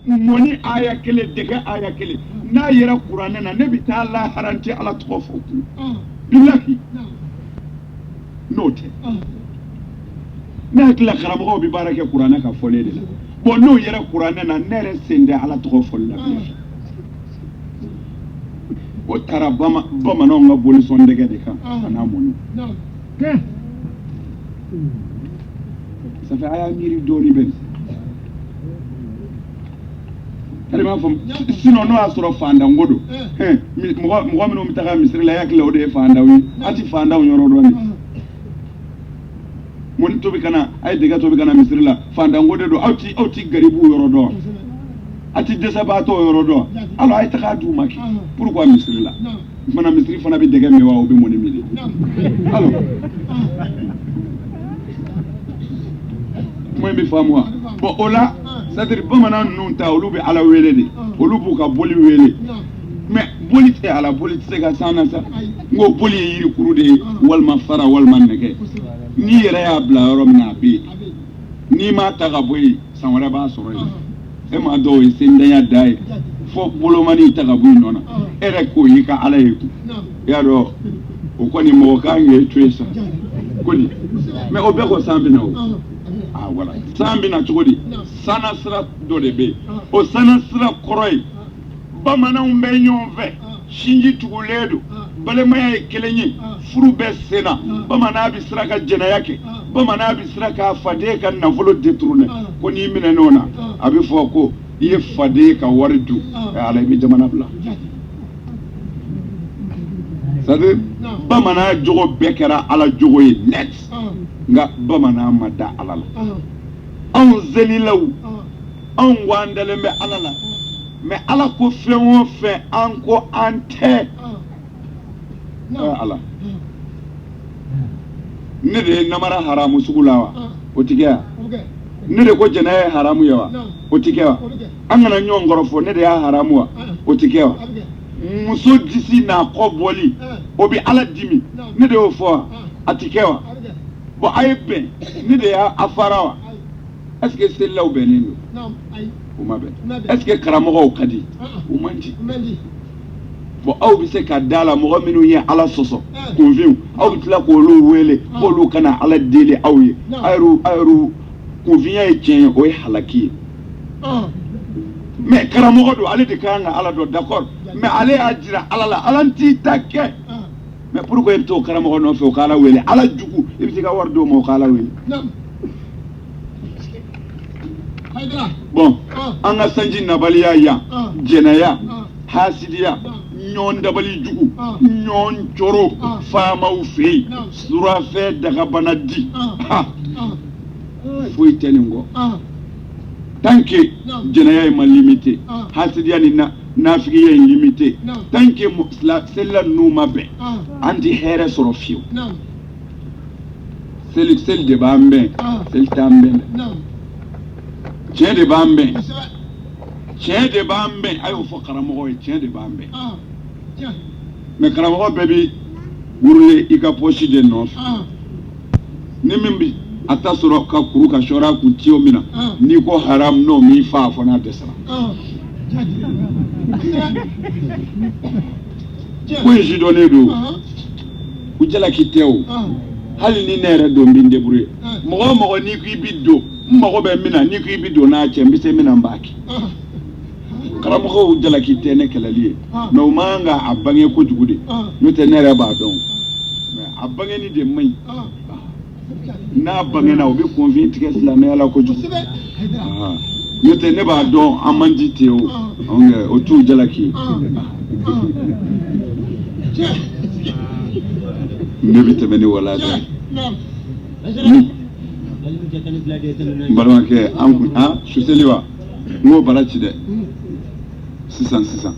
moni aya kele dega aya kele na yera qur'ana na nabi ta Allah haranti ala tofu billahi note na kila karamo bi baraka qur'ana ka fole de bon no yera qur'ana na nere sende ala tofu la o tara bama no nga boli son dega de kan ana moni ça fait aya miri dori ben sinon no asoro fanda ngodo mo mi no mitaka misri la yakle o de fanda wi ati fanda o nyoro do ni mon to bi kana ay dega to bi kana misri la fanda ngodo do auti garibu yoro do ati desabato yoro do alo ay taka du maki pourquoi misri la mana misri fana bi dega me wa o be moni mi alo moi bi famwa bon ola c'est-à-dire bamanan nun ta olu be ala wele de olu bu ka boli wele mais boli te ala boli te ga sana sa ngo boli yiri kuru de walma fara walma nege ni yere ya bla yoro na bi ni ma ta ga boyi sanwara ba soro e ma do e sendanya dai fo bolo mani ta ga boyi nona ere ko yi ka ala yiku ya do o ko ni mo ka nge twesa ko ni mais o be ko sambi na o ah voilà sambi na chogodi sana sira do de be o sana sira koroi bamana umbe nyonve shinji tuguledo bale maya kelenyi furu be sena bamana bi sira ka jena yake bamana bi sira ka fade ka na volo détourner ko ni mine nona abi foko ye fade ka wardu ala bi jamana bla sade bamana jogo bekera ala jogo ye net nga bamana mada alala an zelilaw an wandale me alala me ala ko fenwo fe an ko ante ala ne de namara haramu sugulawa otigeya ne de ko jena haramu yawa otigewa an gana nyongoro fo ne de ya haramu wa otigewa muso disi na ko boli obi ala dimi ne de o fo atikewa bo aybe ni de ya afarawa est-ce que c'est là ou benino non ay o mabe est-ce que karamo kadi o manji bo aw bi se ka dala mo minu ye ala soso convenu aw bi tla ko lo wele ko lo kana ala dele awye ayru convenu e tien o halaki mais karamo do ale de kanga ala do d'accord mais ale ajira ala la alanti takke mais pourquoi il to karamo no fe kala wele ala jugu ibti ka wardo mo kala wele bon anga sanji nabaliya ya jenaya hasidiya nyon dabali jugu nyon choro fama u fe sura fe daga banadi foi teningo tanke jenaya est mal limité hasidiya ni nafiki est limité tanke celle nous mabe anti here sorofio celle de bambe celle tambe tien de bambe ayo fo karamo tien de bambe mais karamo baby wurle ika pochi de nof ni mimbi atasoro ka kuru ka shora ku tio mina ni ko haram no mi fa fo na desra ko ji donné do ku jala kiteo hali ni nere do mbinde bure mo ni ku biddo mo be mina ni ku biddo na chembi se mina mbaki karamo ko jala kitene kelali no manga abange ko jugude no te nere ba don mais abange ni de mai na bange na obi convient que islam ala ko jugude no te ne ba don amandi teo o tu jala ki nebi temeni wala da balma ke am suseliwa ngo balachi de 600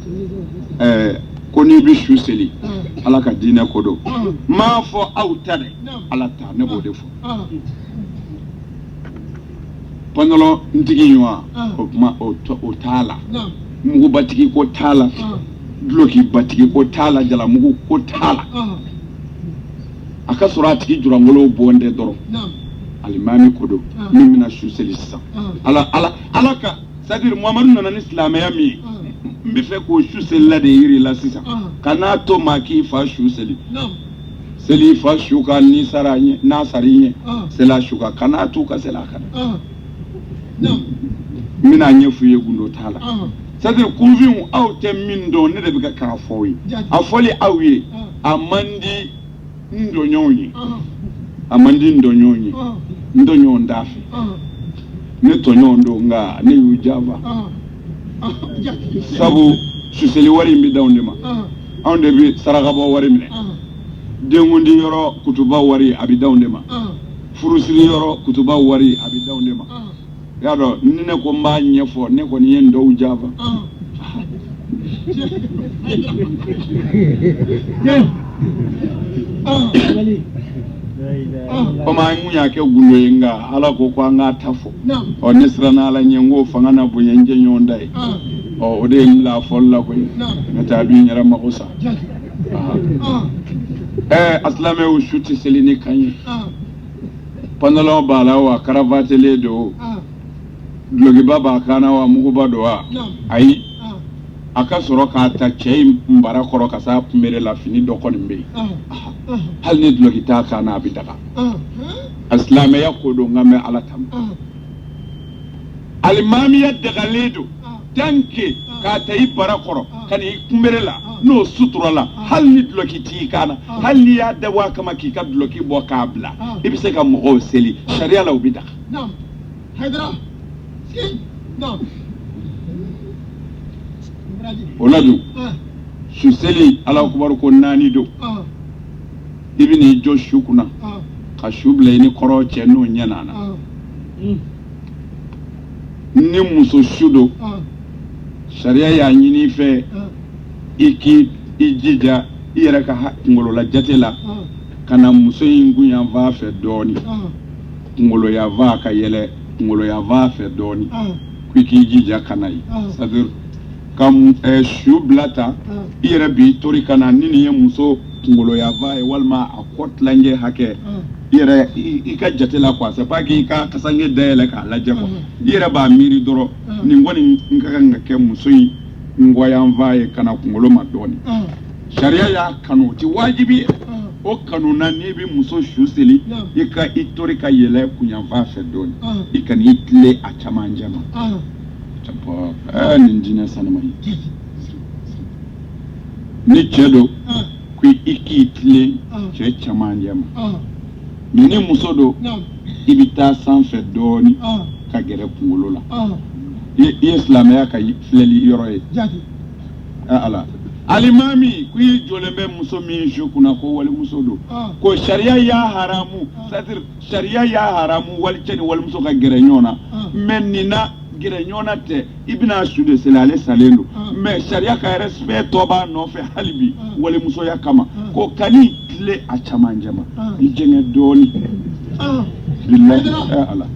koni bi suseli ala ka dina kodo ma fo autade ala ta ne bo defo panolo ntigi ywa ma o tala mugu batiki ko tala bloki batiki ko tala jala mugu ko tala aka surati jurangolo bonde doro alimami kodo mimina suseli sa ala ka c'est-à-dire Muhammadu nana ni silamɛya min ye n bɛ fɛ k'o su seli la de yiri la sisan ka n'a to maa k'i fa su seli seli fa su ka n'i sara ɲɛ n'a sara i ɲɛ seli a su kan ka n'a to ka seli a kan n bɛna ɲɛfɔ i ye gundo t'a la c'est-à-dire kunfinw aw tɛ min dɔn ne de bɛ k'a fɔ aw ye a fɔli aw ye a man di n dɔɲɔgɔnw ye a man di n dɔɲɔgɔnw ye n dɔɲɔgɔn t'a fɛ ne tɔɲɔgɔn don nka ne y'u jaafa sabu suseli wari in bɛ d'anw de ma anw de bɛ sarakabɔ wari minɛ denkundi yɔrɔ kutuba wari a bɛ d'anw de ma furusiri yɔrɔ kutuba wari a bɛ d'anw de ma y'a dɔn ni ne ko n b'a ɲɛfɔ ne kɔni ye n dɔw jaafa komi an kun y'a kɛ gundo ye nka ala ko an k'a ta fɔ ne siranna ala ɲɛ n k'o fanga na bonya n jɛ ɲɔgɔn da ye o de ye n bila fɔli la koyi n'o tɛ a b'i yɛrɛ mago sa asilamɛw su tɛ seli ni kan ye pantalon b'a la wa karavatelen don dulokiba b'a kan na wa muguba don wa ayi a ka sɔrɔ k'a ta cɛ in bara kɔrɔ ka s'a kunbere la fini dɔ kɔni bɛ yen hali ni duloki t'a kan na a bɛ daga asilamɛya ko don nka mɛ ala tama alimamiya dagalen don tanke k'a ta i bara kɔrɔ ka n'i kunbere la n'o sutura la hali ni duloki t'i kan na hali n'i y'a dabɔ a kama k'i ka duloki bɔ k'a bila i bɛ se ka mɔgɔw seli sariya la o bɛ daga o la dun su seli ala kubaru ko 4 don i bɛ n'i jɔ su kunna ka su bila i ni kɔrɔ cɛ n'o ɲɛ na ni muso su don sariya y'a ɲini i fɛ i k'i jija i yɛrɛ ka kunkolola jate la ka na muso in gunyanfan fɛ dɔɔni kunkoloyanfan ka yɛlɛ kunkoloyanfan fɛ dɔɔni k'i jija ka na ye c'est-à-dire ka su bila ta i yɛrɛ b'i tori ka na ni nin ye muso kunkoloyanfan ye walima a kɔ tilancɛ hakɛ i yɛrɛ i ka jate la quoi c'est pas que i ka kasange dayɛlɛ k'a lajɛ quoi i yɛrɛ b'a miiri dɔrɔn nin kɔni n ka kan ka kɛ muso in ngɔyanfan ye ka na kunkolo ma dɔɔni sariya y'a kanu o tɛ wajibi ye o kanu na n'i bɛ muso su seli i ka i tori ka yɛlɛ kunyanfan fɛ dɔɔni i ka n'i tile a camancɛ ma nin diinɛ sanuma ye ni cɛ don ko i k'i tile cɛ camancɛ ma mais ni muso don i bɛ taa sanfɛ dɔɔni ka gɛrɛ kunkolo la i ye silamɛya ka filɛli yɔrɔ ye ala alimami ko i jɔlen bɛ muso min su kunna ko walimuso don ko sariya y'a haramu c'est-à-dire sariya y'a haramu wali cɛ ni walimuso ka gɛrɛ ɲɔgɔn na mais nin na gɛrɛ ɲɔgɔn na tɛ i bɛna su de seli ale salen don mais sariya ka respect tɔ b'a nɔfɛ hali bi walimusoya kama ko kan'i tile a camancɛ ma i jɛngɛ dɔɔni bilahi ala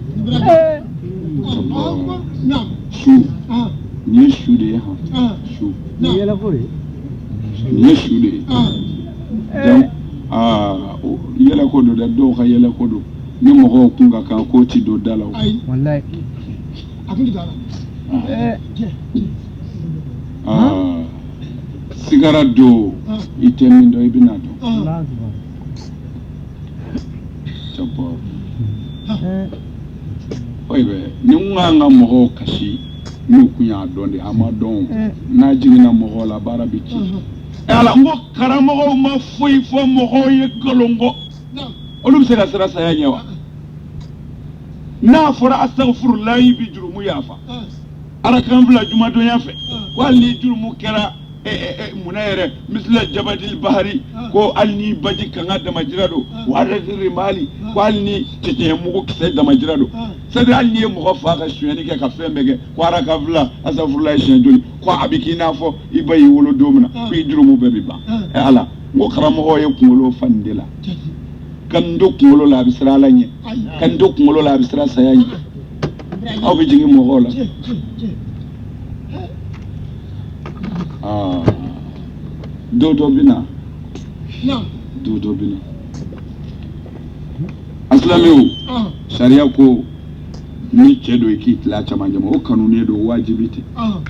su nin ye su de ye su nin ye su de ye donc yɛlɛ ko don dɛ dɔw ka yɛlɛ ko don ni mɔgɔw kun ka kan k'o ti don da la sigara don i tɛ min dɔn i bɛna dɔn oyi bɛ ni n kan ka mɔgɔw kasi n'u kun y'a dɔn de a ma dɔn n'a jiginna mɔgɔw la baara bɛ ci ala n ko karamɔgɔw ma foyi fɔ mɔgɔw ye nkalon kɔ olu bɛ se ka siran saya ɲɛ wa n'a fɔra astaghfirullahi bi jurumu yafa ala kan bila jumadonya fɛ hali ni jurumu kɛra munɛ yɛrɛ misila jabadil bahari ko hali ni baji kanga damajira don wala rimali ko hali ni cɛncɛn mugu kisɛ damajira don c'est hali ni ye mɔgɔ fa ka sonyɛni kɛ ka fɛn bɛɛ kɛ ko ala ka bila astaghfirullahi siɲɛ joli ko a bɛ k'i n'a fɔ i ba y'i wolo don min na ko i jurumu bɛɛ bɛ ban ala n ko karamɔgɔw ye kunkolo fa nin de la ka n to kunkolo la a bɛ siran ala ɲɛ ka n to kunkolo la a bɛ siran saya ɲɛ aw bɛ jigin mɔgɔw la dɔ bɛ na dɔ bɛ na asilamɛw sariya ko ni cɛ dɔ i k'i tila caman jama o kanunen don wajibi tɛ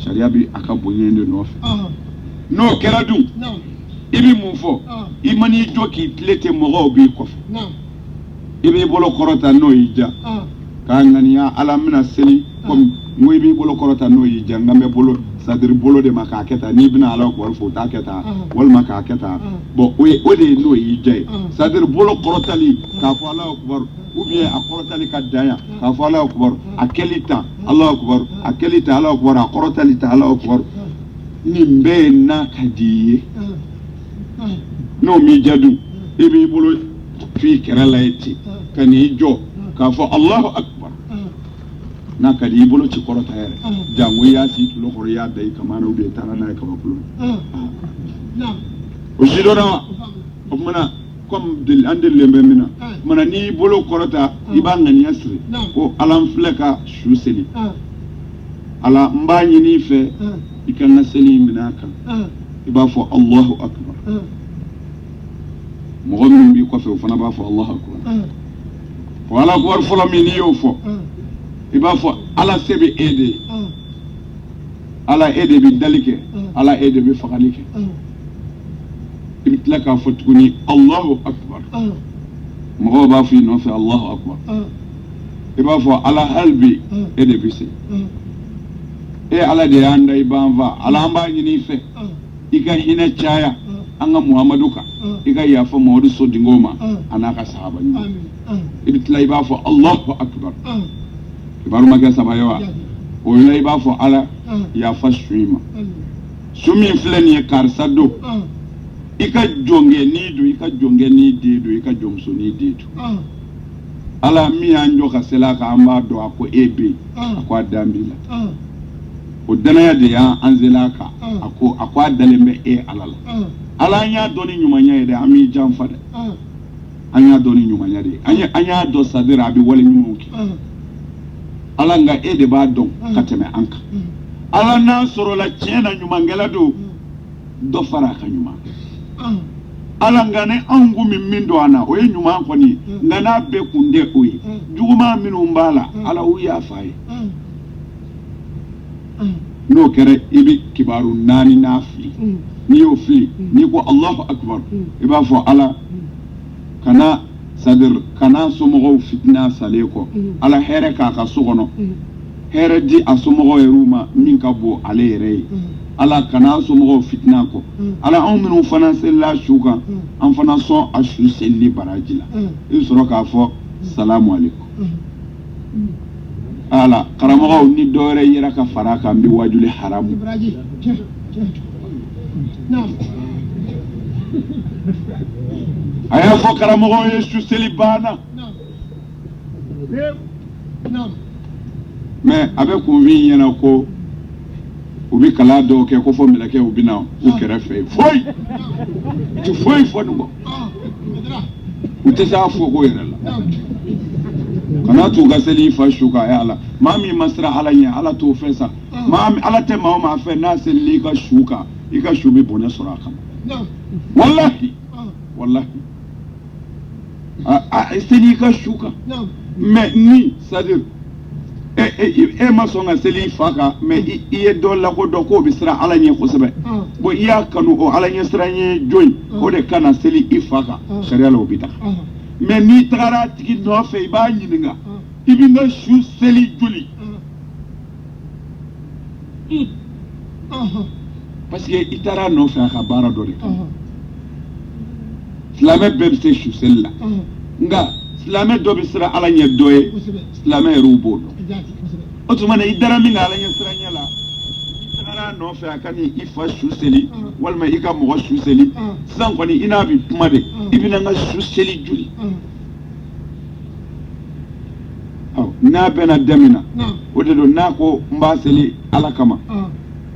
sariya bi a ka bonya de nɔfɛ n'o kɛra dun i bɛ mun fɔ i ma n'i jɔ k'i tile ten mɔgɔw b'i kɔfɛ i b'i bolo kɔrɔta n'o y'i ja k'a ŋaniya ala bɛna seli komi n ko i b'i bolo kɔrɔta n'o y'i ja n kan bɛ bolo sadiri bolo de ma k'a kɛ tan n'i bɛna ala wari fɔ o t'a kɛ tan walima k'a kɛ tan bon o de ye n'o y'i ja ye sadiri bolo kɔrɔtali k'a fɔ ala akubaru ou bien a kɔrɔtali ka dan yan k'a fɔ ala akubaru a kɛli tan ala akubaru a kɛli tan ala akubaru a kɔrɔtali tan ala akubaru nin bɛɛ ye n'a ka di i ye n'o m'i ja dun i b'i bolo f'i kɛrɛ la ye ten ka n'i jɔ k'a fɔ alahu akubaru n'a ka di i bolo ci kɔrɔta yɛrɛ jango i y'a si tulo kɔrɔ i y'a da i kama na ou bien i taara n'a ye kabakolo o si dɔ na wa o tumana comme an delilen bɛ min na o tumana n'i bolo kɔrɔta i b'a ŋaniya siri ko ala n filɛ ka su seli ala n b'a ɲini i fɛ i ka n ka seli minɛ a kan i b'a fɔ alahu akubar mɔgɔ min b'i kɔfɛ o fana b'a fɔ alahu akubar o ala akubar fɔlɔ min n'i y'o fɔ i b'a fɔ ala se bɛ e de ye ala e de bɛ dali kɛ ala e de bɛ fagali kɛ i bɛ tila k'a fɔ tuguni alahu akubar mɔgɔw b'a fɔ i nɔfɛ alahu akubar i b'a fɔ ala hali bi e de bɛ se e ala de y'an da i b'an fa ala an b'a ɲini i fɛ i ka hinɛ caya an ka muhamadu kan i ka yafa mamadu so dingo ma a n'a ka sahaba ɲuman i bɛ tila i b'a fɔ alahu akubar kibaru ma kɛ saba ye wa o la i b'a fɔ ala yafa su i ma su min filɛ nin ye karisa don i ka jɔnkɛ n'i don i ka jɔnkɛ n'i den don i ka jɔnmuso n'i den don ala min y'an jɔ ka seli a kan an b'a dɔn a ko e bɛ yen a ko a dan b'i la o danaya de y'an seli a kan a ko a dalen bɛ e ala la ala an y'a dɔn ni ɲumanya ye dɛ an b'i janfa dɛ an y'a dɔn ni ɲumanya de ye an y'a dɔn sadira a bɛ wale ɲumanw kɛ ala nka e de b'a dɔn ka tɛmɛ an kan ala n'a sɔrɔla tiɲɛ na ɲumankɛla don dɔ fara a ka ɲuman ala nka ni anw kun bɛ min dɔn an na o ye ɲuman kɔni ye nka n'a bɛɛ kun tɛ o ye juguman minnu b'a la ala y'u yafa ye n'o kɛra i bɛ kibaru naani n'a fili n'i y'o fili n'i ko alahu akubar i b'a fɔ ala kana c'est-à-dire kana somɔgɔw fitina salen kɔ ala hɛrɛ k'a ka so kɔnɔ hɛrɛ di a somɔgɔw yɛrɛ ma min ka bon ale yɛrɛ ye ala kana somɔgɔw fitina kɔ ala anw minnu fana selila su kan an fana sɔn a su selili baraji la i bɛ sɔrɔ k'a fɔ salamu aleykum ala karamɔgɔw ni dɔwɛrɛ yera ka fara a kan n bɛ wajuli haramu a y'a fɔ karamɔgɔw ye su seli banna mais a bɛ kunfin ɲɛna ko u bɛ kalan dɔw kɛ ko fɔ mɛlɛkɛw bɛ na u kɛrɛfɛ foyi u tɛ foyi fɔ nin kɔ u tɛ se a fɔ ko yɛrɛ la kana t'u ka seli fa su kan a la maa min ma siran ala ɲɛ ala t'o fɛ sa ala tɛ maa o maa fɛ n'a selila i ka su kan i ka su bɛ bonɲɛ sɔrɔ a kama walahi walahi seli i ka su kan mais ni c'est-à-dire e ma sɔn ka seli i fa kan mais i ye dɔ lakodɔn k'o bɛ siran ala ɲɛ kosɛbɛ bon i y'a kanu o ala ɲɛ siran ɲɛ jɔn o de kana seli i fa kan sariya la o bɛ taga mais n'i tagara a tigi nɔfɛ i b'a ɲininka i bɛ n ka su seli joli parce que i taara a nɔfɛ a ka baara dɔ de kan silamɛ bɛɛ bɛ se su seli la nka silamɛ dɔ bɛ siran ala ɲɛ dɔ ye silamɛ yɛrɛw b'o dɔn o tuma na i dara min ka ala ɲɛ siran ɲɛ la i tagara a nɔfɛ a ka ni i fa su seli walima i ka mɔgɔ su seli sisan kɔni i n'a bɛ kuma de i bɛna n ka su seli joli n'a bɛna daminɛ o de don n'a ko n b'a seli ala kama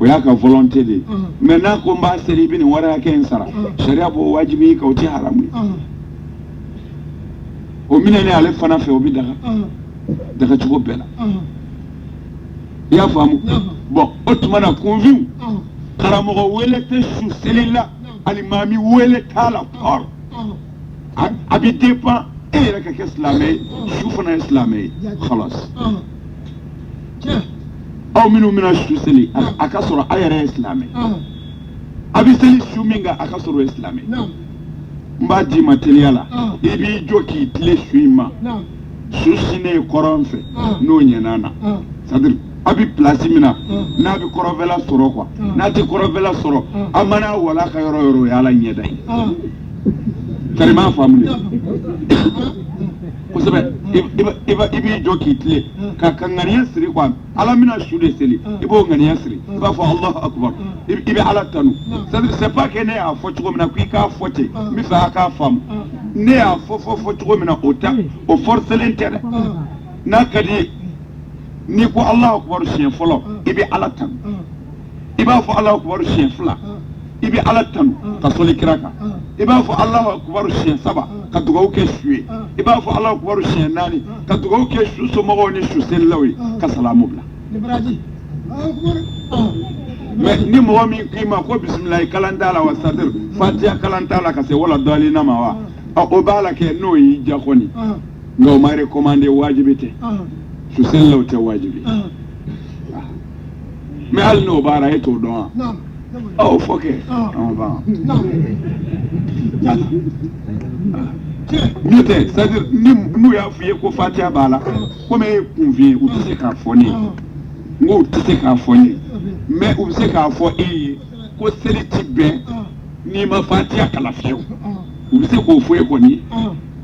o y'a ka volonté de ye mais n'a ko n b'a seli i bɛ nin wari hakɛ in sara sariya b'o wajibi kan o tɛ haramu ye o minɛnen ale fana fɛ o bɛ daga cogo bɛɛ la i y'a faamu bon o tuma na kunfin karamɔgɔ wele tɛ su seli la alimami wele t'a la pɔr a bɛ dépend e yɛrɛ ka kɛ silamɛ ye su fana ye silamɛ ye xalas aw minnu bɛna su seli a ka sɔrɔ a yɛrɛ ye silamɛ a bɛ seli su min kan a ka sɔrɔ o ye silamɛ n b'a d'i ma teliya la i b'i jɔ k'i tile su in ma su sinen kɔrɔn fɛ n'o ɲɛna na c'est-à-dire a bɛ place min na n'a bɛ kɔrɔnfɛla sɔrɔ quoi n'a tɛ kɔrɔnfɛla sɔrɔ a mana wala ka yɔrɔ yɔrɔ o ye ala ɲɛda ye c'est-à-dire m'a faamu de kosɛbɛ i b'i jɔ k'i tile ka ŋaniya siri quoi ala bɛna su de seli i b'o ŋaniya siri i b'a fɔ alahu akubar i bɛ ala tanu c'est-à-dire c'est pas que ne y'a fɔ cogo min na k'i k'a fɔ ten n bɛ fɛ a k'a faamu ne y'a fɔ cogo min na o forcelen tɛ dɛ n'a ka di ye n'i ko alahu akubar siɲɛ fɔlɔ i bɛ ala tanu i b'a fɔ alahu akubar siɲɛ fila i bɛ ala tanu ka sɔli kira kan i b'a fɔ alahu akubar siɲɛ saba ka dugawu kɛ su ye i b'a fɔ alahu akubar siɲɛ naani ka dugawu kɛ su somɔgɔw ni su selilaw ye ka salamu bila mais ni mɔgɔ min k'i ma ko bisimilayi kalan t'a la wa c'est-à-dire fatiha kalan t'a la ka se wala dɔɔlina ma wa o b'a la kɛ n'o y'i diya kɔni nka o ma recommandé wajibi tɛ su selilaw tɛ wajibi mais hali n'o b'a la e t'o dɔn wa o fɔ kɛ n'o tɛ c'est-à-dire n'u y'a f'i ye ko fatiha b'a la komi e ye kun f'i ye u tɛ se k'a fɔ ne ye n ko u tɛ se k'a fɔ ne ye mais u bɛ se k'a fɔ e ye ko seli ti bɛn n'i ma fatiha kalan fiyewu u bɛ se k'o fɔ e kɔni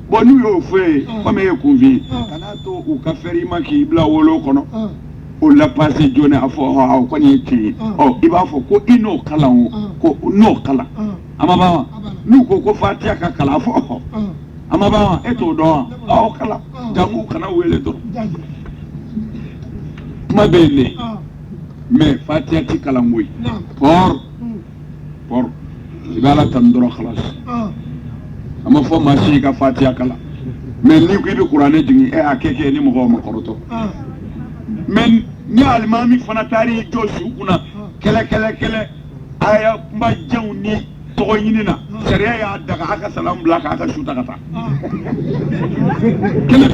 bon n'u y'o fɔ e ye komi e ye kun f'i ye kan'a to u ka fɛrɛ i ma k'i bila wolo kɔnɔ o la passé joona a fɔ o kɔni ye tiɲɛ ye i b'a fɔ ko i n'o kalan o ko n'o kalan a ma ban wa n'u ko ko fatiha ka kalan a fɔ a ma ban wa e t'o dɔn wa o kalan jango kana wele dɔrɔn kuma bɛ yen de mais fatiha ti kalan koyi pɔr i bɛ ala tanu dɔrɔn xalas a ma fɔ maa si i ka fatiha kalan mais n'i ko i bɛ kuranɛ jigin a kɛ ni mɔgɔw ma kɔrɔtɔ mais ni alimami fana taar'i jɔ su kunna kɛlɛ a ya kuma janw ni tɔgɔ ɲini na sariya y'a daga a ka salamu bila k'a ka su ta ka taa kɛlɛ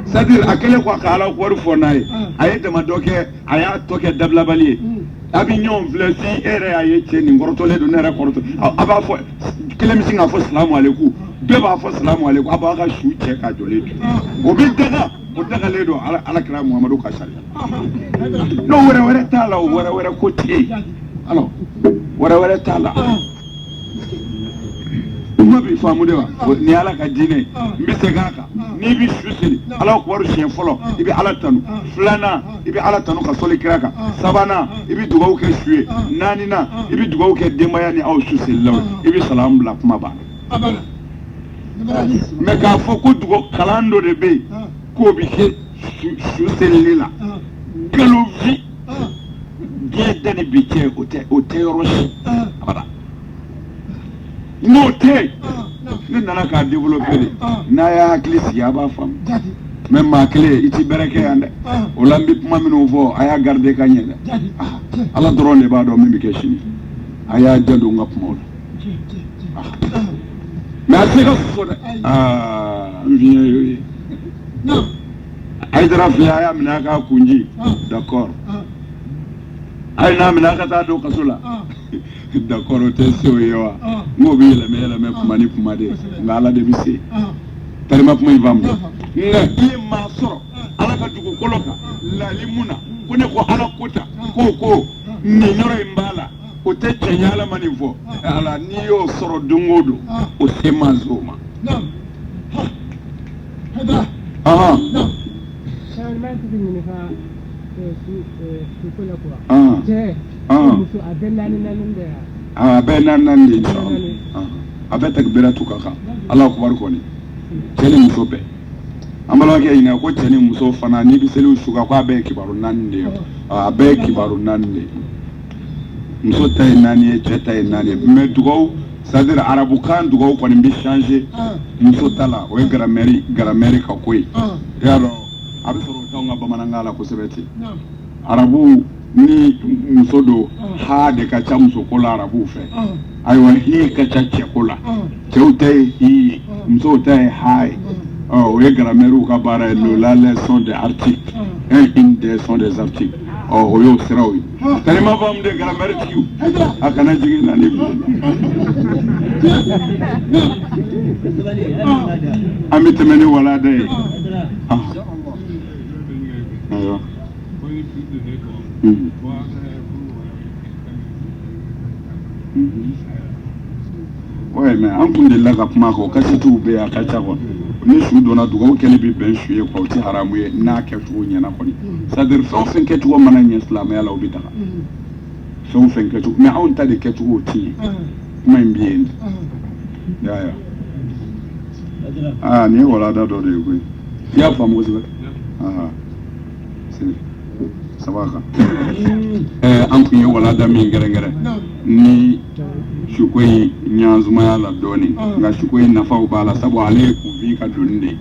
c'est-à-dire a kɛlen kɔ ka ala wari fɔ n'a ye a ye dama dɔ kɛ a y'a tɔ kɛ dabilabali ye a bɛ ɲɔgɔn filɛ si e yɛrɛ y'a ye cɛ nin kɔrɔtɔlen don ne yɛrɛ kɔrɔtɔ a b'a fɔ kelen bɛ sin k'a fɔ salamu aleykum bɛɛ b'a fɔ salamu aleykum a b'a ka su cɛ k'a jɔlen don o bɛ daga o dagalen don ala kira muhamadu ka sariya n'o wɛrɛ t'a la o wɛrɛ ko tɛ yen alors wɛrɛ t'a la kuma b'i faamu de wa ni ala ka diinɛ n bɛ segin a kan n'i bɛ su seli ala kubaru siɲɛ fɔlɔ i bɛ ala tanu filanan i bɛ ala tanu ka sɔli kira kan sabanan i bɛ dugawu kɛ su ye naaninan i bɛ dugawu kɛ denbaya ni aw su selilaw i bɛ salamu bila kuma banna mais k'a fɔ ko dugawu kalan dɔ de bɛ yen k'o bɛ kɛ su selili la kalo vi diɲɛ da ni bi cɛ o tɛ yɔrɔ si abada n'o tɛ ne nana k'a développer de n'a y'a hakili sigi a b'a faamu mais maa kelen i ti bɛrɛ kɛ yan dɛ o la n bɛ kuma minnu fɔ a y'a garder ka ɲɛ dɛ ala dɔrɔn de b'a dɔn min bɛ kɛ sini a y'a jando n ka kumaw la mais a tɛ se ka fɔ dɛ n fiɲɛ y'o ye Haidara filɛ a y'a minɛ a k'a kunji d'accord a ye n'a minɛ a ka taa don kaso la d'accord o tɛ se o ye wa n k'o bɛ yɛlɛmɛ kuma ni kuma de nka ala de bɛ se talima kuma in faamu nka i ye maa sɔrɔ ala ka dugukolo kan lalimu na ko ne ko ala ko ta ko nin yɔrɔ in b'a la o tɛ cɛɲɛ ala ma nin fɔ ala n'i y'o sɔrɔ don o don o se ma o ma. a bɛɛ naani de ye a bɛɛ takbira tu ka kan ala kubaru kɔni cɛ ni muso bɛɛ an balimakɛ ɲininka ko cɛ ni muso fana n'i bɛ seliw su kan k'a bɛɛ ye kibaru naani de ye a bɛɛ ye kibaru naani de ye muso ta ye naani ye cɛ ta ye naani ye mais dugawu c'est-à-dire arabukan dugawu kɔni bɛ changer muso ta la o ye grammaire ka ko ye i y'a dɔn a bɛ sɔrɔ o t'anw ka bamanankan la kosɛbɛ ten arabu ni muso do ha de ka ca musoko la arabuw fɛ ayiwa hi ka ca cɛko la cɛw ta ye hi ye musow ta ye ha ye Oh, oui, grammaire ou kabara, la leçon des articles. Une des sont des articles. Oh, oui, c'est vrai, oui. T'as ma femme de grammaire, tu as qu'un adjectif dans les Ami te meni wala de. Ouais, mais en kun de la ka kuma ko kasi tu be a ka ca quoi. Ni su donna dugawu kɛlen bi bɛn su ye quoi o ti haramu ye n'a kɛcogo ɲɛna kɔni. C'est-à-dire fɛn o fɛn kɛcogo mana ɲɛ silamɛya la o bi daga. Fɛn o fɛn kɛcogo mais anw ta de kɛcogo o ti ye. Kuma in bi yen de. Ya ya. Ah, ni wala da dɔ de ye koyi. I y'a faamu kosɛbɛ? Ça va kan. An kun ye wala da min gɛrɛgɛrɛ ni suko in ɲanzumaya la dɔɔni nka suko in nafaw b'a la sabu ale ye kunfin ka donni de ye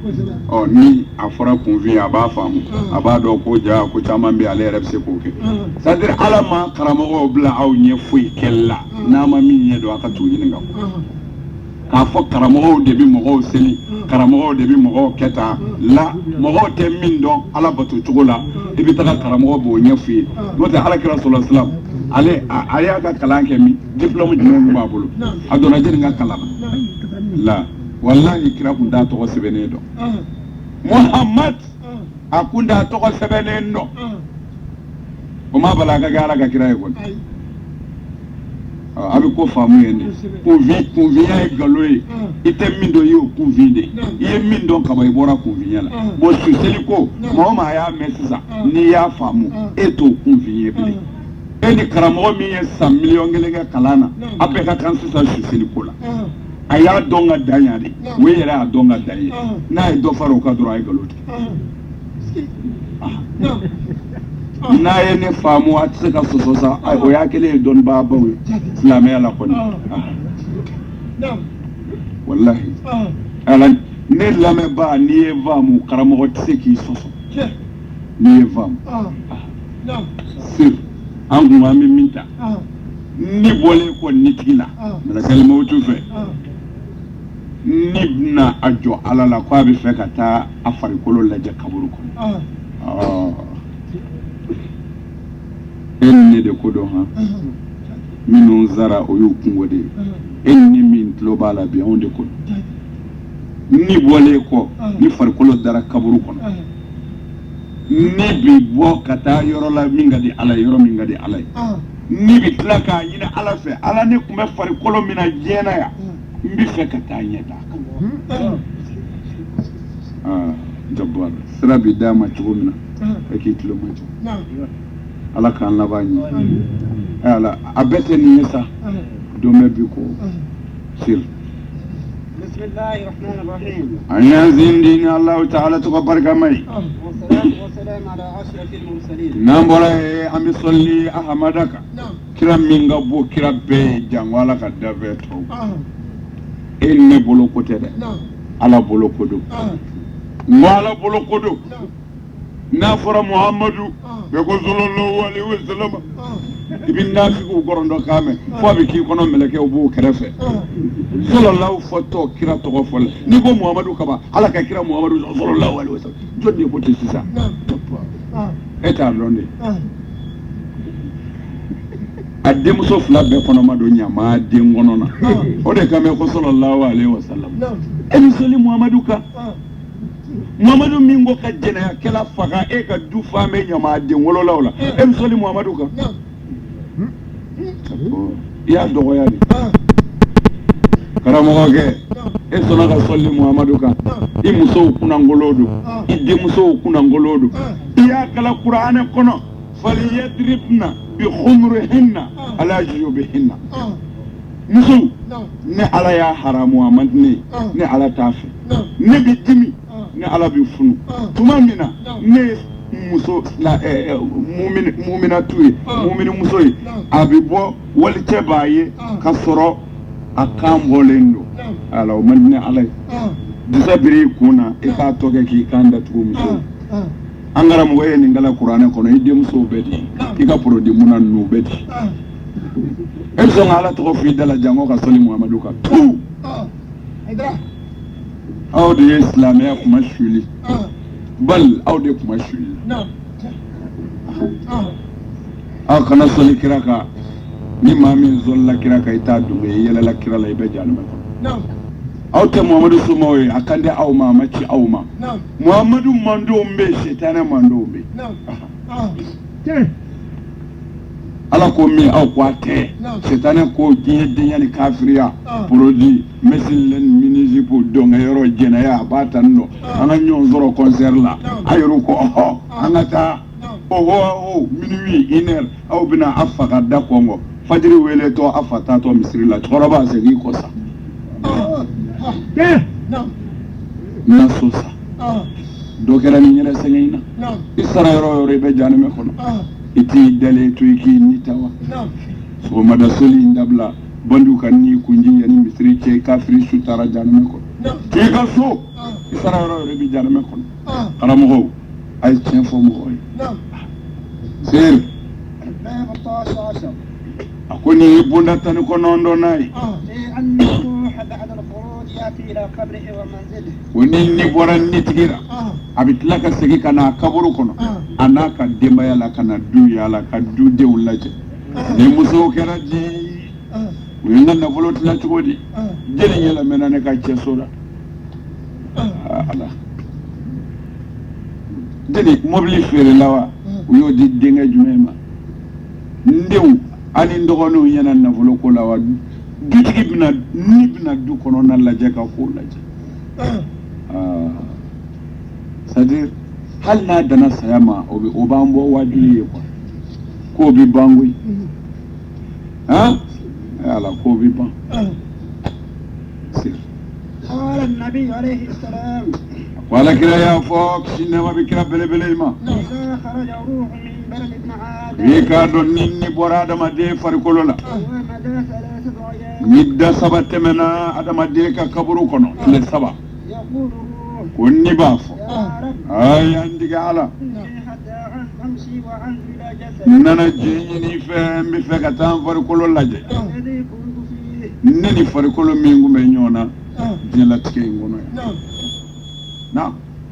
ni a fɔra kunfin a b'a faamu a b'a dɔn ko ja ko caman bɛ ale yɛrɛ bɛ se k'o kɛ c'est-à-dire ala ma karamɔgɔw bila aw ɲɛ foyi kɛli la n'a ma min ɲɛ dɔn a ka t'o ɲininka k'a fɔ karamɔgɔw de bɛ mɔgɔw seli karamɔgɔw de bɛ mɔgɔw kɛ tan la mɔgɔw tɛ min dɔn ala bato cogo la i bɛ taga karamɔgɔ b'o ɲɛ f'i ye n'o tɛ alakira sɔlɔ silam ale a y'a ka kalan kɛ min diplôme jumɛn b'a bolo a donna jeli ka kalan na la wallahi kira kun t'a tɔgɔ sɛbɛnnen dɔn Muhammad a kun t'a tɔgɔ sɛbɛnnen dɔn o ma bala a ka kɛ ala ka kira ye kɔni a bɛ ko faamu ye de kunfinya ye nkalon ye i tɛ min dɔn i y'o kunfin de i ye min dɔn kaba i bɔra kunfinya la bon suseli ko maa o maa y'a mɛn sisan n'i y'a faamu e t'o kunfin ye bilen e ni karamɔgɔ min ye san miliyɔn kelen kɛ kalan na a bɛɛ ka kan sisan suseli ko la a y'a dɔn ka dan yan de o yɛrɛ y'a dɔn ka dan ye n'a ye dɔ fara o kan dɔrɔn a ye nkalon tigɛ n'a ye ne faamu a tɛ se ka sɔsɔ sa o y'a kelen ye dɔnnibagabaw ye silamɛya la kɔni walahi ala ne lamɛnbaa n'i ye faamu karamɔgɔ tɛ se k'i sɔsɔ n'i ye faamu sir an kun an bɛ min ta ni bɔlen kɔ nitigi la mɛlɛkɛlimawutu fɛ ni bɛna a jɔ ala la ko a bɛ fɛ ka taa a farikolo lajɛ kaburu kɔnɔ e ne de ko dɔn han minnu zara o y'u kungo de ye e ni min tulo b'a la bi anw de ko ni bɔlen kɔ ni farikolo dara kaburu kɔnɔ ni bi bɔ ka taa yɔrɔ la min ka di ala ye yɔrɔ min ka di ala ye ni bi tila k'a ɲini ala fɛ ala ne tun bɛ farikolo min na diɲɛ na yan n bɛ fɛ ka taa ɲɛ d'a kan jabbar sira bi d'a ma cogo min na e k'i tulo ma jɔ ala k'an laban ɲɛ ala a bɛɛ tɛ nin ye sa don bɛ bi ko sir bismillahi rahmani rahim an y'an zindi ni alahu ta'ala tɔgɔ barikama ye n'an bɔra ye an bɛ sɔli ahamada kan kira min ka bɔ kira bɛɛ ye jango ala ka da bɛɛ tɔw e ni ne bolo ko tɛ dɛ ala bolo ko don n ko ala bolo ko don n'a fɔra muhamadu bɛɛ ko sallallahu alaihi wa sallam i bɛ nafigiw kɔrɔndɔ k'a mɛn fo a bɛ k'i kɔnɔ mɛlɛkɛw b'o kɛrɛfɛ sallallahu fɔtɔ kira tɔgɔ fɔli n'i ko muhamadu kaba ala ka kira muhamadu sallallahu alaihi wa sallam jɔn de ko ten sisan e t'a dɔn de a denmuso fila bɛɛ kɔnɔma don ɲamaa den kɔnɔ na o de kan bɛ ko sallallahu alaihi wa sallam e bɛ seli muhamadu kan muhamadu min ko ka jɛnɛyakɛla faga e ka du fa bɛ ɲamaa den wololaw la e bɛ seli muhamadu kan i y'a dɔgɔya de karamɔgɔkɛ e sɔnna ka sɔli muhamadu kan i musow kunnangolo don i denmusow kunnangolo don i y'a kala kuranɛ kɔnɔ faliyadribna bi khumurihinna ala jubihinna musow ne ala y'a haramu a man di ne ye ne ala t'a fɛ ne bɛ dimi ne ala bɛ funu tuma min na ne ye muso muminatu ye mumini muso ye a bɛ bɔ walicɛ b'a ye ka sɔrɔ a kan bɔlen don ala o man di ne ala ye disa biri i kun na i k'a tɔ kɛ k'i kan datugu muso an karamɔgɔ ye nin kala kuranɛ kɔnɔ i denmusow bɛ di i ka porodimuna ninnu bɛ di e bɛ sɔn ka ala tɔgɔ f'i da la jango ka sɔli muhamadu kan tu aw de ye silamɛya kuma suli bal aw de kuma suli aw kana sɔli kira kan ni maa min zɔlila kira kan i t'a dunge i yɛlɛla kira la i bɛ janima kɔnɔ aw tɛ muhamadu somaw ye a kan di aw ma a ma ci aw ma muhamadu mandenw bɛ yen sitanɛ mandenw bɛ yen ala ko min aw ko a tɛ sitanɛ ko diɲɛ denya ni kafiriya produit messile municipe dɔnkɛyɔrɔ jɛnɛya a b'a ta nin nɔ an ka ɲɔgɔn sɔrɔ concert la a yɛrɛ ko ɔhɔ an ka taa minuit 1 heure aw bɛna a fa ka da kɔngɔ fajiri weletɔ a fa taatɔ misiri la cɛkɔrɔba segin kɔ sa na so sa dɔ kɛra ni yɛrɛ sɛgɛn in na i sara yɔrɔ o yɔrɔ i bɛ janimɛ kɔnɔ i t'i dalen to i k'i ni ta wa sɔgɔmada soli in dabila bandu ka ni kunji yanni misiri cɛ kafiri su taara janimɛ kɔnɔ k'i ka so i sara yɔrɔ o yɔrɔ i bɛ janimɛ kɔnɔ karamɔgɔw a ye tiɲɛ fɔ mɔgɔw ye seeri a ko nin ye bonda 19 ye o ni bɔra nitigi la a bɛ tila ka segin ka na a kaburu kɔnɔ a n'a ka denbaya la ka na du yaala ka du denw lajɛ ni musow kɛra di u ye n ka nafolo tila cogo di jeli yɛlɛmɛna ne ka cɛso la ala jeli mobili feerela wa u y'o di denkɛ jumɛn ma n denw ani n dɔgɔninw ɲɛna nafolo ko la wa dutigi bɛna du kɔnɔna lajɛ ka ko lajɛ c'est-à-dire hali n'a danna saya ma o b'an bɔ wajibi ye quoi k'o bɛ ban koyi ala k'o bɛ ban قال النبي عليه السلام wala kira y'a fɔ kisi nɛɛma bɛ kira belebele ma إذا خرج روح من بلد ابن آدم i k'a dɔn ni bɔra adamaden farikolo la ومدى 3 أيام ni da saba tɛmɛna adamaden ka kaburu kɔnɔ tile saba يقول الروح ko ni b'a fɔ يا رب ayi an dige ala إني حتى أمشي وأنزل إلى جسد n nana jɛ ɲini fɛ n bɛ fɛ ka taa n farikolo lajɛ الذي كنت فيه ne ni farikolo min kun bɛ ɲɔgɔn na diɲɛlatigɛ in kɔnɔ yan na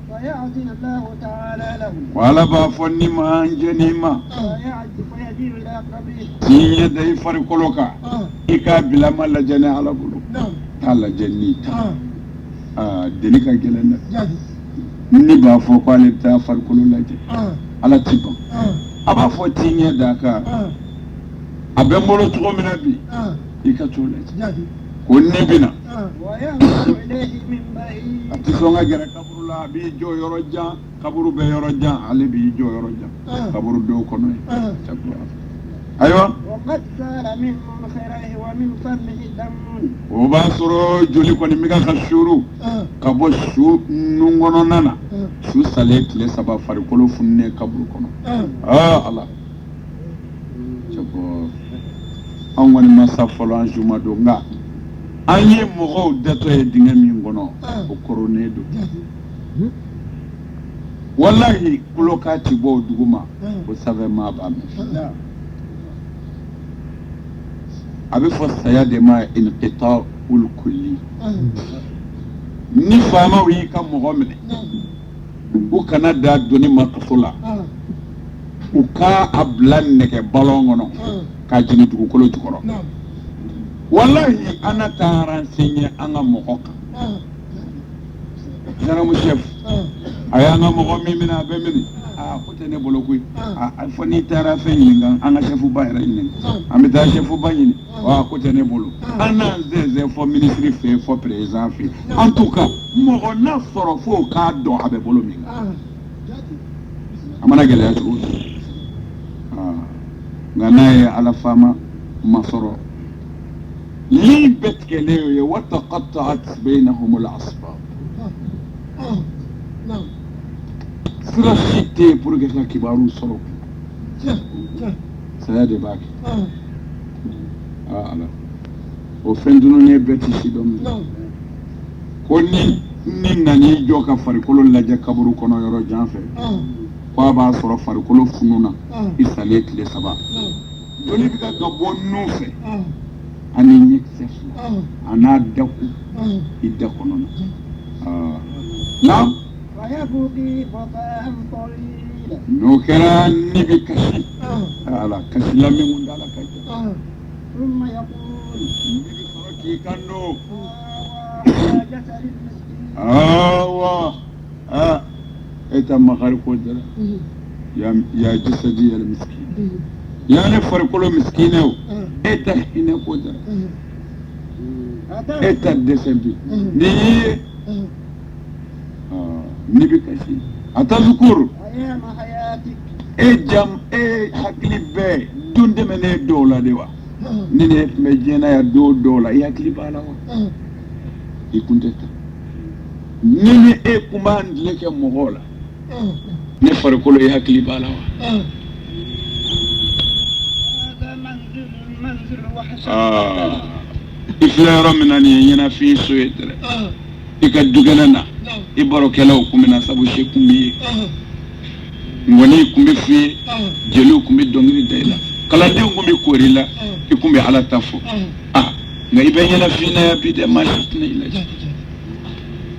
فيأذن الله تعالى له wala b'a fɔ ni ma an jɛ ni ma فيجيء إلى قبره diɲɛ da i farikolo kan i k'a bila ma lajɛ ni ala bolo t'a lajɛ ni ta deli ka gɛlɛn dɛ ni b'a fɔ ko ale bɛ taa farikolo lajɛ ala ti ban a b'a fɔ t'i ɲɛ d'a kan a bɛ n bolo cogo min na bi i ka t'o lajɛ ko ni bɛna وينظر إليه من بعيد a ti sɔn ka gɛrɛ kaburu la a b'i jɔ yɔrɔ jan kaburu bɛ yɔrɔ jan ale b'i jɔ yɔrɔ jan kaburu dɔw kɔnɔ ye ayiwa وقد سال من منخريه ومن فمه دم o b'a sɔrɔ joli kɔni bɛ ka suru ka bɔ su nun kɔnɔna na su salen tile 3 farikolo fununen kaburu kɔnɔ ala an kɔni ma sa fɔlɔ an su ma don nka an ye mɔgɔw datɔ ye dingɛ min kɔnɔ o kɔrɔnen don wallahi kulo k'a ti bɔ o dugu ma o savait maa b'a mɛn a bɛ fɔ saya de ma inqita ul kulli ni faamaw y'i ka mɔgɔ minɛ u kana da doni ma kaso la u ka a bila nɛgɛ balon kɔnɔ k'a jigin dugukolo jukɔrɔ wallahi ana taara renseigner an ka mɔgɔ kan jaramu chef a y'an ka mɔgɔ min minɛ a bɛ minɛ ko tɛ ne bolo koyi a fɔ n'i taara fɛn ɲininka an ka chef ba yɛrɛ ɲininka an bɛ taa chef ba ɲini ko tɛ ne bolo an n'an zɛzɛ fɔ ministre fɛ yen fɔ président fɛ yen en tout cas mɔgɔ n'a sɔrɔ fo k'a dɔn a bɛ bolo min kan a mana gɛlɛya cogo nka n'a ye ala faama ma sɔrɔ lii bɛɛ tigɛlen ye wataqatta'at bainahum al-asbab sira si tɛ yen pour que ka kibaru sɔrɔ saya de b'a kɛ ala o fɛn dununnen bɛɛ tɛ si dɔn ko ni nan'i jɔ ka farikolo lajɛ kaburu kɔnɔ yɔrɔ jan fɛ ko a b'a sɔrɔ farikolo fununa i salen tile 3 joli bɛ ka bɔ nun fɛ ani ɲɛkisɛ 2 a n'a daku i da kɔnɔ na نعم ويبقي بقاء طويلا نوكرا نبي كشي على كشي لم يمون على كشي ثم يقول نبي فرقي كانو على جسد المسكين إتا مغارق ودرا يا جسدي المسكين يعني فرقلو مسكينه إتا هنا ودرا إتا دسبي نبي كشي أتذكر أيام حياتك جام حكلي بي دون دمني دولا ديوا نيني مجينا يا دولا يا كلي بالا يكون تتا نيني كمان لك مغولا نفرقلو يا كلي بالا هذا منزل وحشة إفلارا مناني ينا في سويتر ikadugana ibarokela kumina sabu shekumbi ngoni kumbi fi jelu kumbi dongri daila kala de kumbi korila ikumbi ala tafu nga ibenya fina ya bide mashitna ila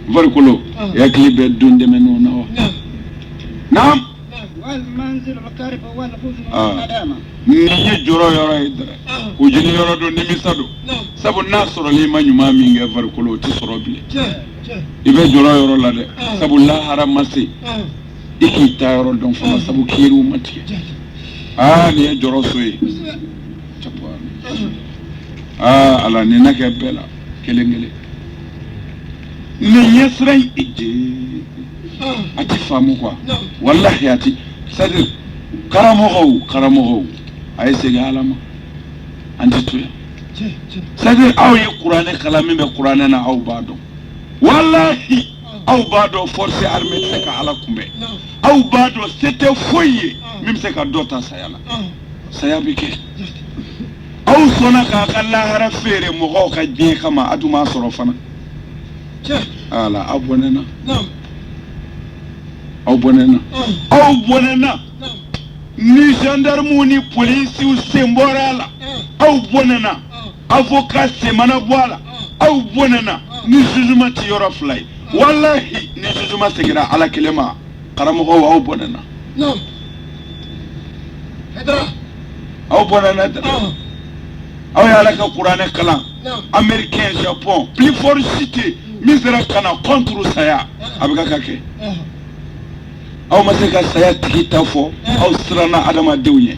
varkulo ya klibe dunde menona wa naam والمنزل القريب والحزن والندامة ni joro yoro idra ujini yoro do nimisado sabu nasoro lima nyuma minge varkulo ti sorobile ibe joro yoro la de sabu la haramasi iki ta yoro don fama sabu kiru mati ni joro soyi ala ni nake bela kelengele ni yesrai ije ati famu kwa wallahi ati sadir karamogo ay sega alama anti tuya sadir aw yi qur'ane kalami be qur'ane na aw bado wallahi aw bado force armée seka ala kumbe aw bado c'était foyer même seka dota sayala sayabike aw sona ka kala harafere mo ko ka je kama aduma soro fana ala abonena aw bonena ni gendarme ni police ou semborala aw bonena avocat semana boala aw bonena ni jugement yoro fly wallahi ni jugement segira ala kelema karamo aw bonena hadra aw bonena aw ya la ka qur'an kala américain japon plus fort cité misra kana contre saya abiga kake aw ma se ka saya tikita fo aw sirana adama dewye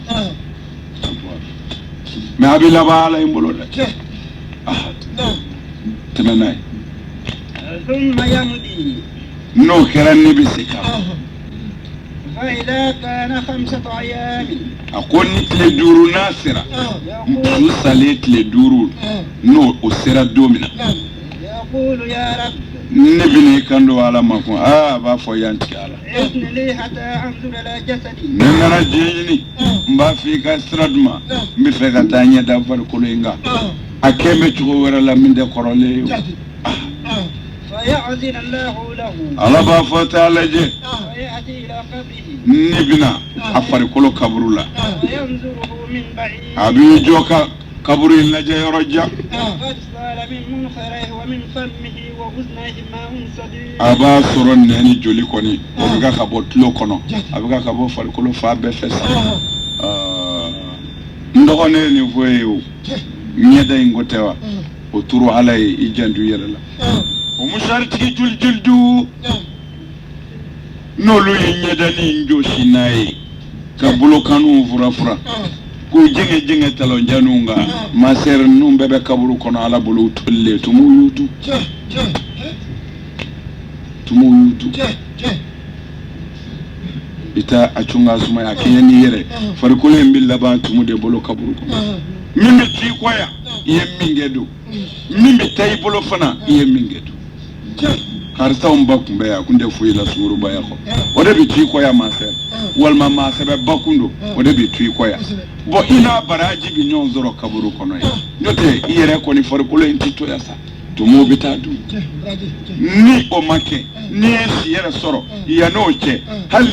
mais abila ba ala imbolo la tananay ثم يمضي no kerani bisika فإذا كان 5 أيام akon le duru nasira musalit le duru no osera domina يقول يا رب nibini kando ala makon ba fo yanti ala إذن لي حتى أنظر إلى جسدي nengana jini mba fika stradma mi feka tanya da far kulenga akeme chugo wera la minde korole فيعزل الله له ala ba fo taala je ويأتي إلى قبره nibina afar kulo kabrula وينظره من بعيد abi joka kaburi laje yoroja قد سال من منخره ومن فمه وأذنيه ماء صديد aba soron neni joli koni obiga kabo tlo kono abiga kabo far kulo fa be fesa ndogone ni voyo nyeda ingotewa oturu ala ijandu yerala o musharti juljuldu no lu nyeda ni njoshi nayi kabulo kanu fura ku jenge talon janunga maser num bebe kaburu kono ala bulu tolle tumu yutu ita achunga suma ya kenyani yere farikule mbilla ba tumu de bolo kaburu kono mimi ti koya iye mingedu mimi tay bolo fana iye mingedu har sawm bakumbe ya kunde fuila suru ba yako ode bi ti koya maser wal mama sebe bakundo ode bi ti koya bo ina baraji bi nyon zoro kaburu kono ya nyote iyere ko ni farikule intito ya sa tumu bitadu ni o make ni yere soro ya no che hal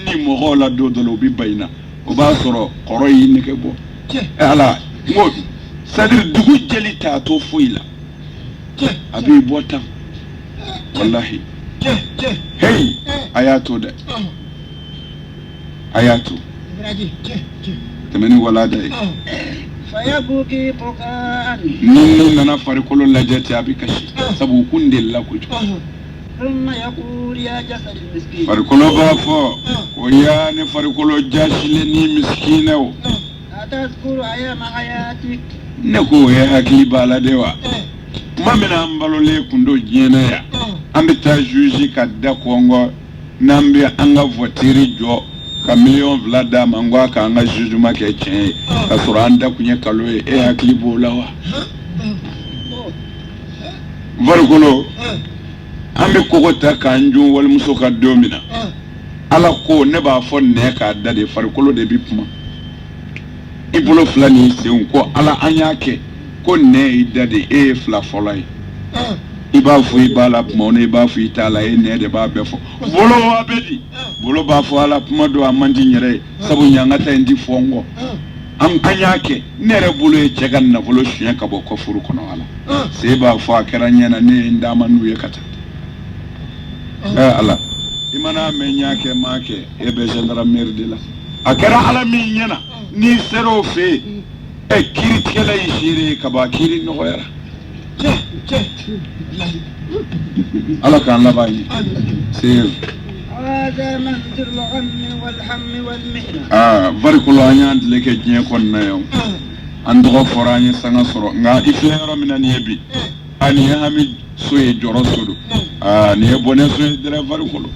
ni mo la dodolo bi bayna o ba soro qoroyi ni ke bo ala mo sadir dugu jeli ta to fuila abi botam wallahi hey ayato da ayato tamani wala da فيبكي بكاء nin nana farikolo lajati abi kashi sabu kunde la ko ثم يقول يا جسد المسكين farikolo ba fo ko ya ne farikolo jashile ni miskina o أتذكر أيام حياتك ne ko ya hakili bala dewa mamina ambalole kundo jena ya ambe ta juji ka da kongo nambe anga voitire jo ka million vlada mangwa ka anga juju make chen ka suranda kunye kaloe e hakili bolawa vargolo ambe kokota ka nju wal muso ka domina ala ko ne ba fo ne ka da de farkolo de bipuma ibulo flani se ko ala anyake ko ne idade e fla folai iba fu ibala puma ne ba fu itala e ne de ba befo bolo wa bedi bolo ba fu ala puma do amandi nyere sabu nyanga ta ndi fongo am anyake nere bolo e chegan na bolo shunya ka boko furu kono ala se ba fu akara nyana ne ndama nu yekata ala imana menyake make e be gendara merde la akara ala min nyana ni sero fe e kiri kala yishire kaba kiri no yara ala kan la bayi sir هذا منزل الغم والهم والمحنة varikulo anyand leke jien kon na yow ando foranye sanga soro nga iflero minani yebi ani hami soye joro sodo ni bone soye dere varikulo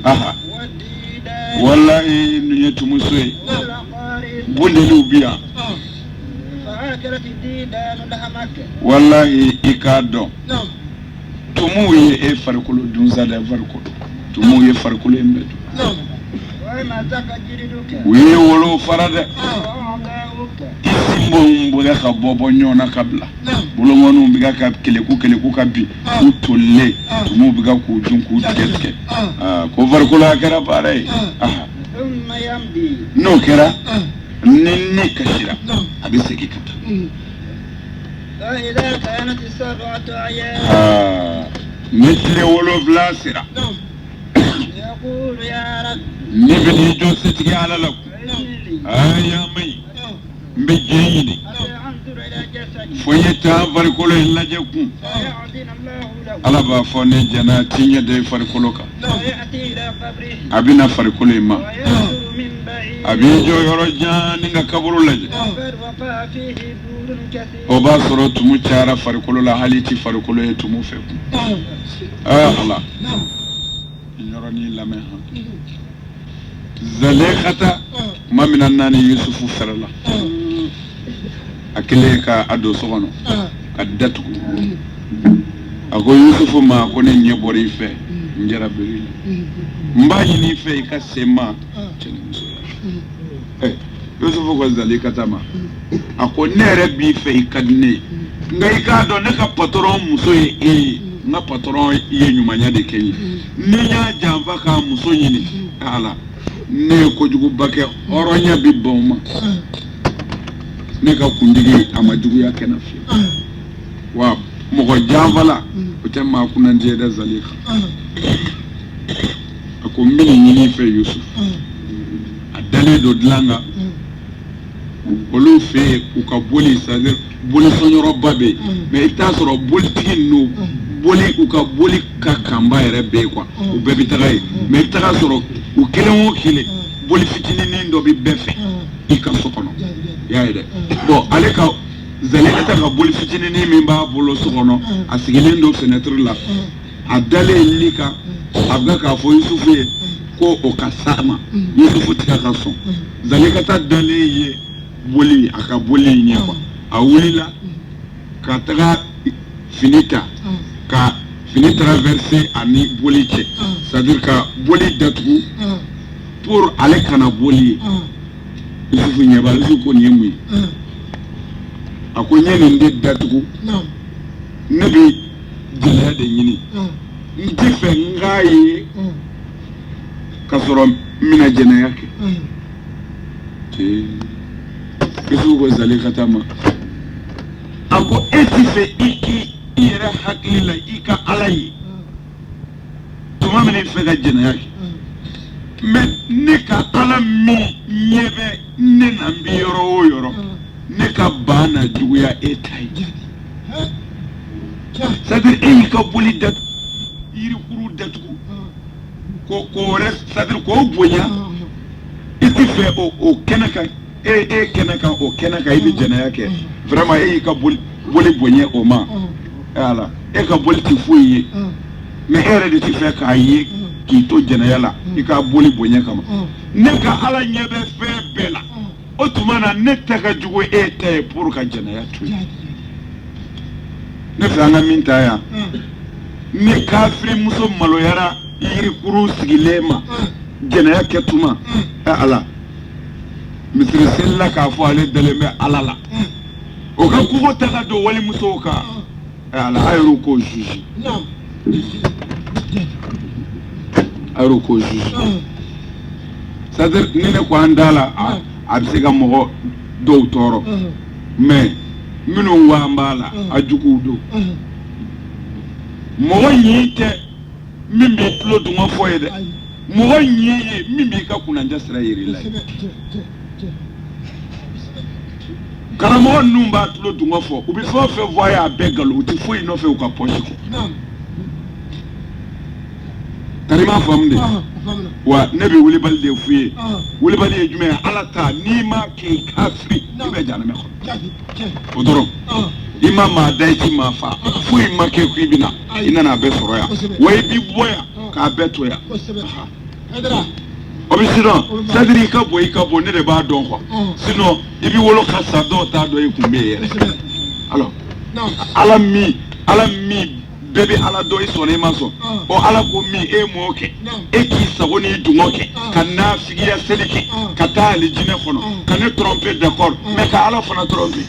aha wallahi ni yetumu soye bunde lubiya فآكلت الديدان لحمك wallahi ikado tumu ye e farikulo dunza da varikulo tumu ye farikulo embedu وما زكى جلدك wi wolo farade وأعضاؤك isimbo mbuga ka bobo nyona kabla bulo ngonu mbiga ka kele ku ka bi utolle tumu biga ku jun ku tike ko farikulo akara bare ثم يمضي no kera ninne kashira abiseki kata فإذا كانت السبعة أيام مثل ولو بلاسرة يقول يا رب نبني جوستك على لك يا مي مجيني أنظر إلى جسدي فيتا فرقل إلا جكم فيعطينا الله له على بافوني جناتين يدي فرقلك ويأتي إلى قبره أبينا فرقل ما وينظر من بعيد أبي جو يرجان كبر لج وقد وقع فيه بول كثير وباصرو تمو چارا فرقل لا حالتي فرقل يتمو فيكم الله يروني لمه زليخة ما من الناني يوسف فرلا akileka ado sokono kadatu ako yusufu ma ko ne nyebori fe njara berila mbayi ni fe ka sema yusufu ko zalika tama ako nere bi fe kadne ngai ka do ne ka patron muso ye nga patron ye nyumanya de kenyi ni nya jamfa ka muso yini ala ne ko jugu bake oronya bi bomma ne ka kundigi amajugu ya kana fi wa mogo jamvala utemma kunanje da zalika ako mini nyini fe yusuf adale do dlanga olu fe uka boli c'est-à-dire boli sonyoro babe mais ita soro boli tinno boli uka boli ka kamba ere be kwa u be bitagai mais ita soro u kelen o kile boli fitini ndo bi befe ika sokono yaide bon ale ka zalika ta ka boli fitini ni min ba bolo sokono asigelen do fenêtre la adale lika abga ka fo yusufu ye ko o kasama yusufu tika ka son zalika ta dale ye boli aka boli nye kwa awulila ka taga finita ka fini traverser ani boli che c'est-à-dire ka boli datu pour aller kana boli yusufu nyeba yusufu ko nyemui ako nyene nde datu nabi jela de nyini nti fe ngai kasoro mina jena yake yusufu ko zalika tama ako etife iki ira hakila ika alai tuma min fɛ ka jɛnɛya kɛ mais ne ka ala min ɲɛ bɛ ne na n bi yɔrɔ o yɔrɔ ne ka ban na juguya e ta ye c'est-à-dire e y'i ka boli datugu yirikuru datugu ko wɛrɛ c'est-à-dire k'o bonya i ti fɛ o kɛnɛ kan e kɛnɛ kan o kɛnɛ kan i bɛ jɛnɛya kɛ vraiment e y'i ka boli bonya o ma ala e ka boli ti foyi ye mais e yɛrɛ de ti fɛ k'a ye k'i to jɛnɛya la i ka boli bonya kama ne ka ala ɲɛ bɛ fɛn bɛɛ la o tuma na ne tɛ ka jugu e ta ye pour ka jɛnɛya to yen ne fɛ an ka min ta yan ni kafiri muso maloyara yirikuru sigilen ma jɛnɛya kɛ tuma ala misiri selila k'a fɔ ale dalen bɛ ala la o ka kogo ta ka don walimusow kan ala a y'o k'o juge a y'o k'o juge c'est-à-dire ni ne ko an da la a bɛ se ka mɔgɔ dɔw tɔɔrɔ mais minnu wan b'a la a juguw don mɔgɔ ɲi tɛ min b'i tulo dungɔ fɔ ye dɛ mɔgɔ ɲi ye min b'i ka kunnanja sira yiri la ye karamɔgɔ ninnu b'a tulo dungɔ fɔ u bɛ fɛn o fɛn fɔ a ye a bɛɛ nkalon u tɛ foyi nɔfɛ u ka pɔsi kɔ tari m'a faamu de wa ne bɛ welebali de f'u ye welebali ye jumɛn ye ala ta n'i ma kɛ kafiri i bɛ janɛmɛ kɔnɔ o dɔrɔn i ma maa da i ti maa fa foyi ma kɛ ko i bɛ na i nana a bɛɛ sɔrɔ yan wa i b'i bɔ yan k'a bɛɛ to yan o bɛ sinon c'est-à-dire i ka bɔ ne de b'a dɔn quoi sinon i b'i wolo ka sa dɔw t'a dɔn i kun bɛ yen yɛrɛ alors ala min bɛɛ bɛ ala dɔn i sɔnna i ma sɔn o ala ko min e m'o kɛ e k'i sago n'i dungɔ kɛ ka nafigiya seli kɛ ka taa alijinɛ kɔnɔ ka ne tromper d'accord mais ka ala fana tromper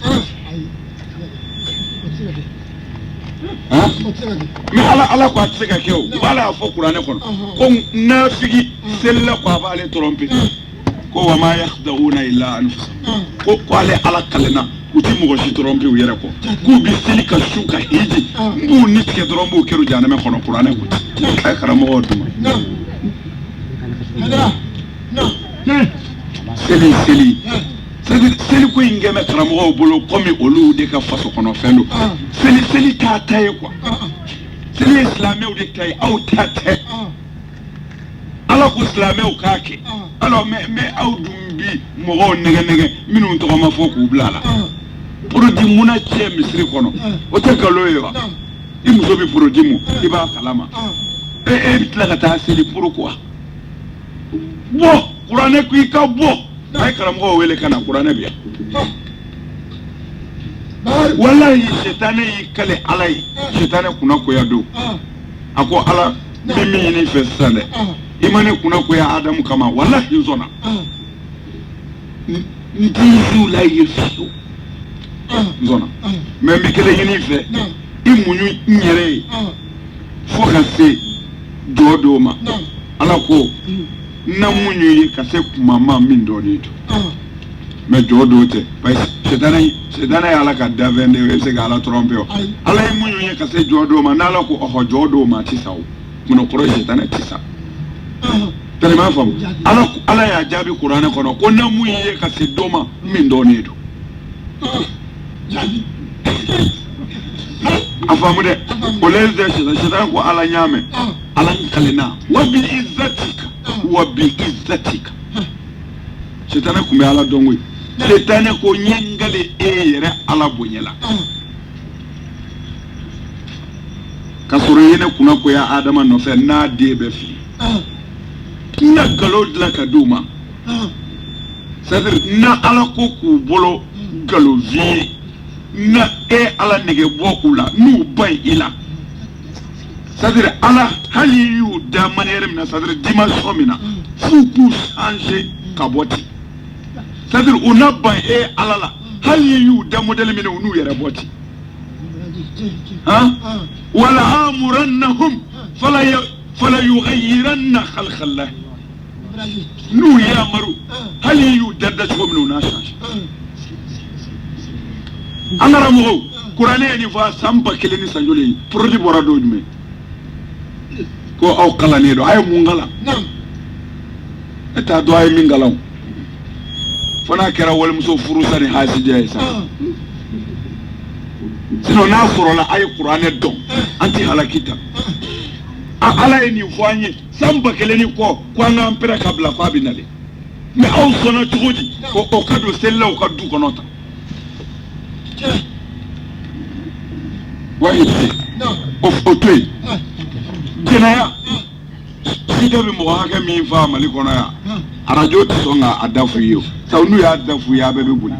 mais ala ko a tɛ se ka kɛ o ala y'a fɔ kuranɛ kɔnɔ ko nafigi selila ko a b'ale tromper ko wa ma yakhda'una illa anfusahum ko ale ala kalenna u ti mɔgɔ si tromper u yɛrɛ kɔ k'u bɛ seli ka su ka hiji n b'u ni tigɛ dɔrɔn b'u kɛra janɛmɛ kɔnɔ kuranɛ ko a ye karamɔgɔw duma seli seli ko in kɛmɛ karamɔgɔw bolo komi olu de ka faso kɔnɔ fɛn don seli t'a ta ye quoi seli ye silamɛw de ta ye aw ta tɛ ala ko silamɛw k'a kɛ alors mais aw dun bi mɔgɔw nɛgɛ minnu tɔgɔ ma fɔ k'u bila la produit munna tiɲɛ misiri kɔnɔ o tɛ nkalon ye wa i muso bɛ produit mun i b'a kalama e bɛ tila ka taa seli pourquoi bɔ kuranɛ ko i ka bɔ a ye karamɔgɔw wele ka na kuranɛ bi yan walahi sitana y'i kale ala ye sitana kunna koya don a ko ala n bɛ min ɲini i fɛ sisan dɛ i ma ne kunna koya adamu kama walahi n sɔnna n t'i zu la ye fiyewu n sɔnna mais n bɛ kelen ɲini i fɛ i muɲu n yɛrɛ ye fo ka se jɔ dɔw ma ala ko na muɲu ye ka se kuma ma min dɔɔnin to mais jɔ dɔw tɛ parce que sitana ye ala ka dafɛn de ye e bɛ se ka ala tromper o ala ye muɲu ye ka se jɔ dɔw ma n'ala ko ɔhɔ jɔ dɔw ma ti sa o mun kɔrɔ sitana ti sa tellement faamu ala y'a jaabi kuranɛ kɔnɔ ko na muɲu ye ka se dɔ ma min dɔɔnin do a faamu dɛ o la sitana ko ala ɲaamɛ ala n kalenna wa bi izzatika sitana kun bɛ ala dɔn koyi sitana ko ɲɛ n kale e yɛrɛ ala bonya la ka sɔrɔ i ye ne kunna koya adama nɔfɛ n'a den bɛ fili n na nkalon dilan ka di u ma c'est-à-dire na ala ko k'u bolo nkalon fi ye na e ala nɛgɛ bɔ k'u la n'u ba i la c'est-à-dire ala hali y'u da manière min na c'est-à-dire dimension min na f'u k'u changer ka bɔ ten c'est-à-dire u na ban e ala la hali y'u da modèle min na u n'u yɛrɛ bɔ ten wala amurannahum fala yughayyiranna khalqallah n'u yamaru hali y'u da cogo min na u n'a changer an karamɔgɔw kuranɛ ye nin fɔ a san 1000 ni san joli produit bɔra don jumɛn ko aw kalane do ay mun ngala eta do ay min ngalaw fana kera wal muso furusa ni hasije isa sino na sorola ay qur'ane don anti halakita ala ni fanye samba keleni ko anga ampera kabla fa binale mais aw sona tugodi ko o kado sella o kadu konota wahide of otwe jenaya sida bi mo haka mi fa mali kono ya arajo ti songa adafu yo sawnu ya adafu ya bebe buli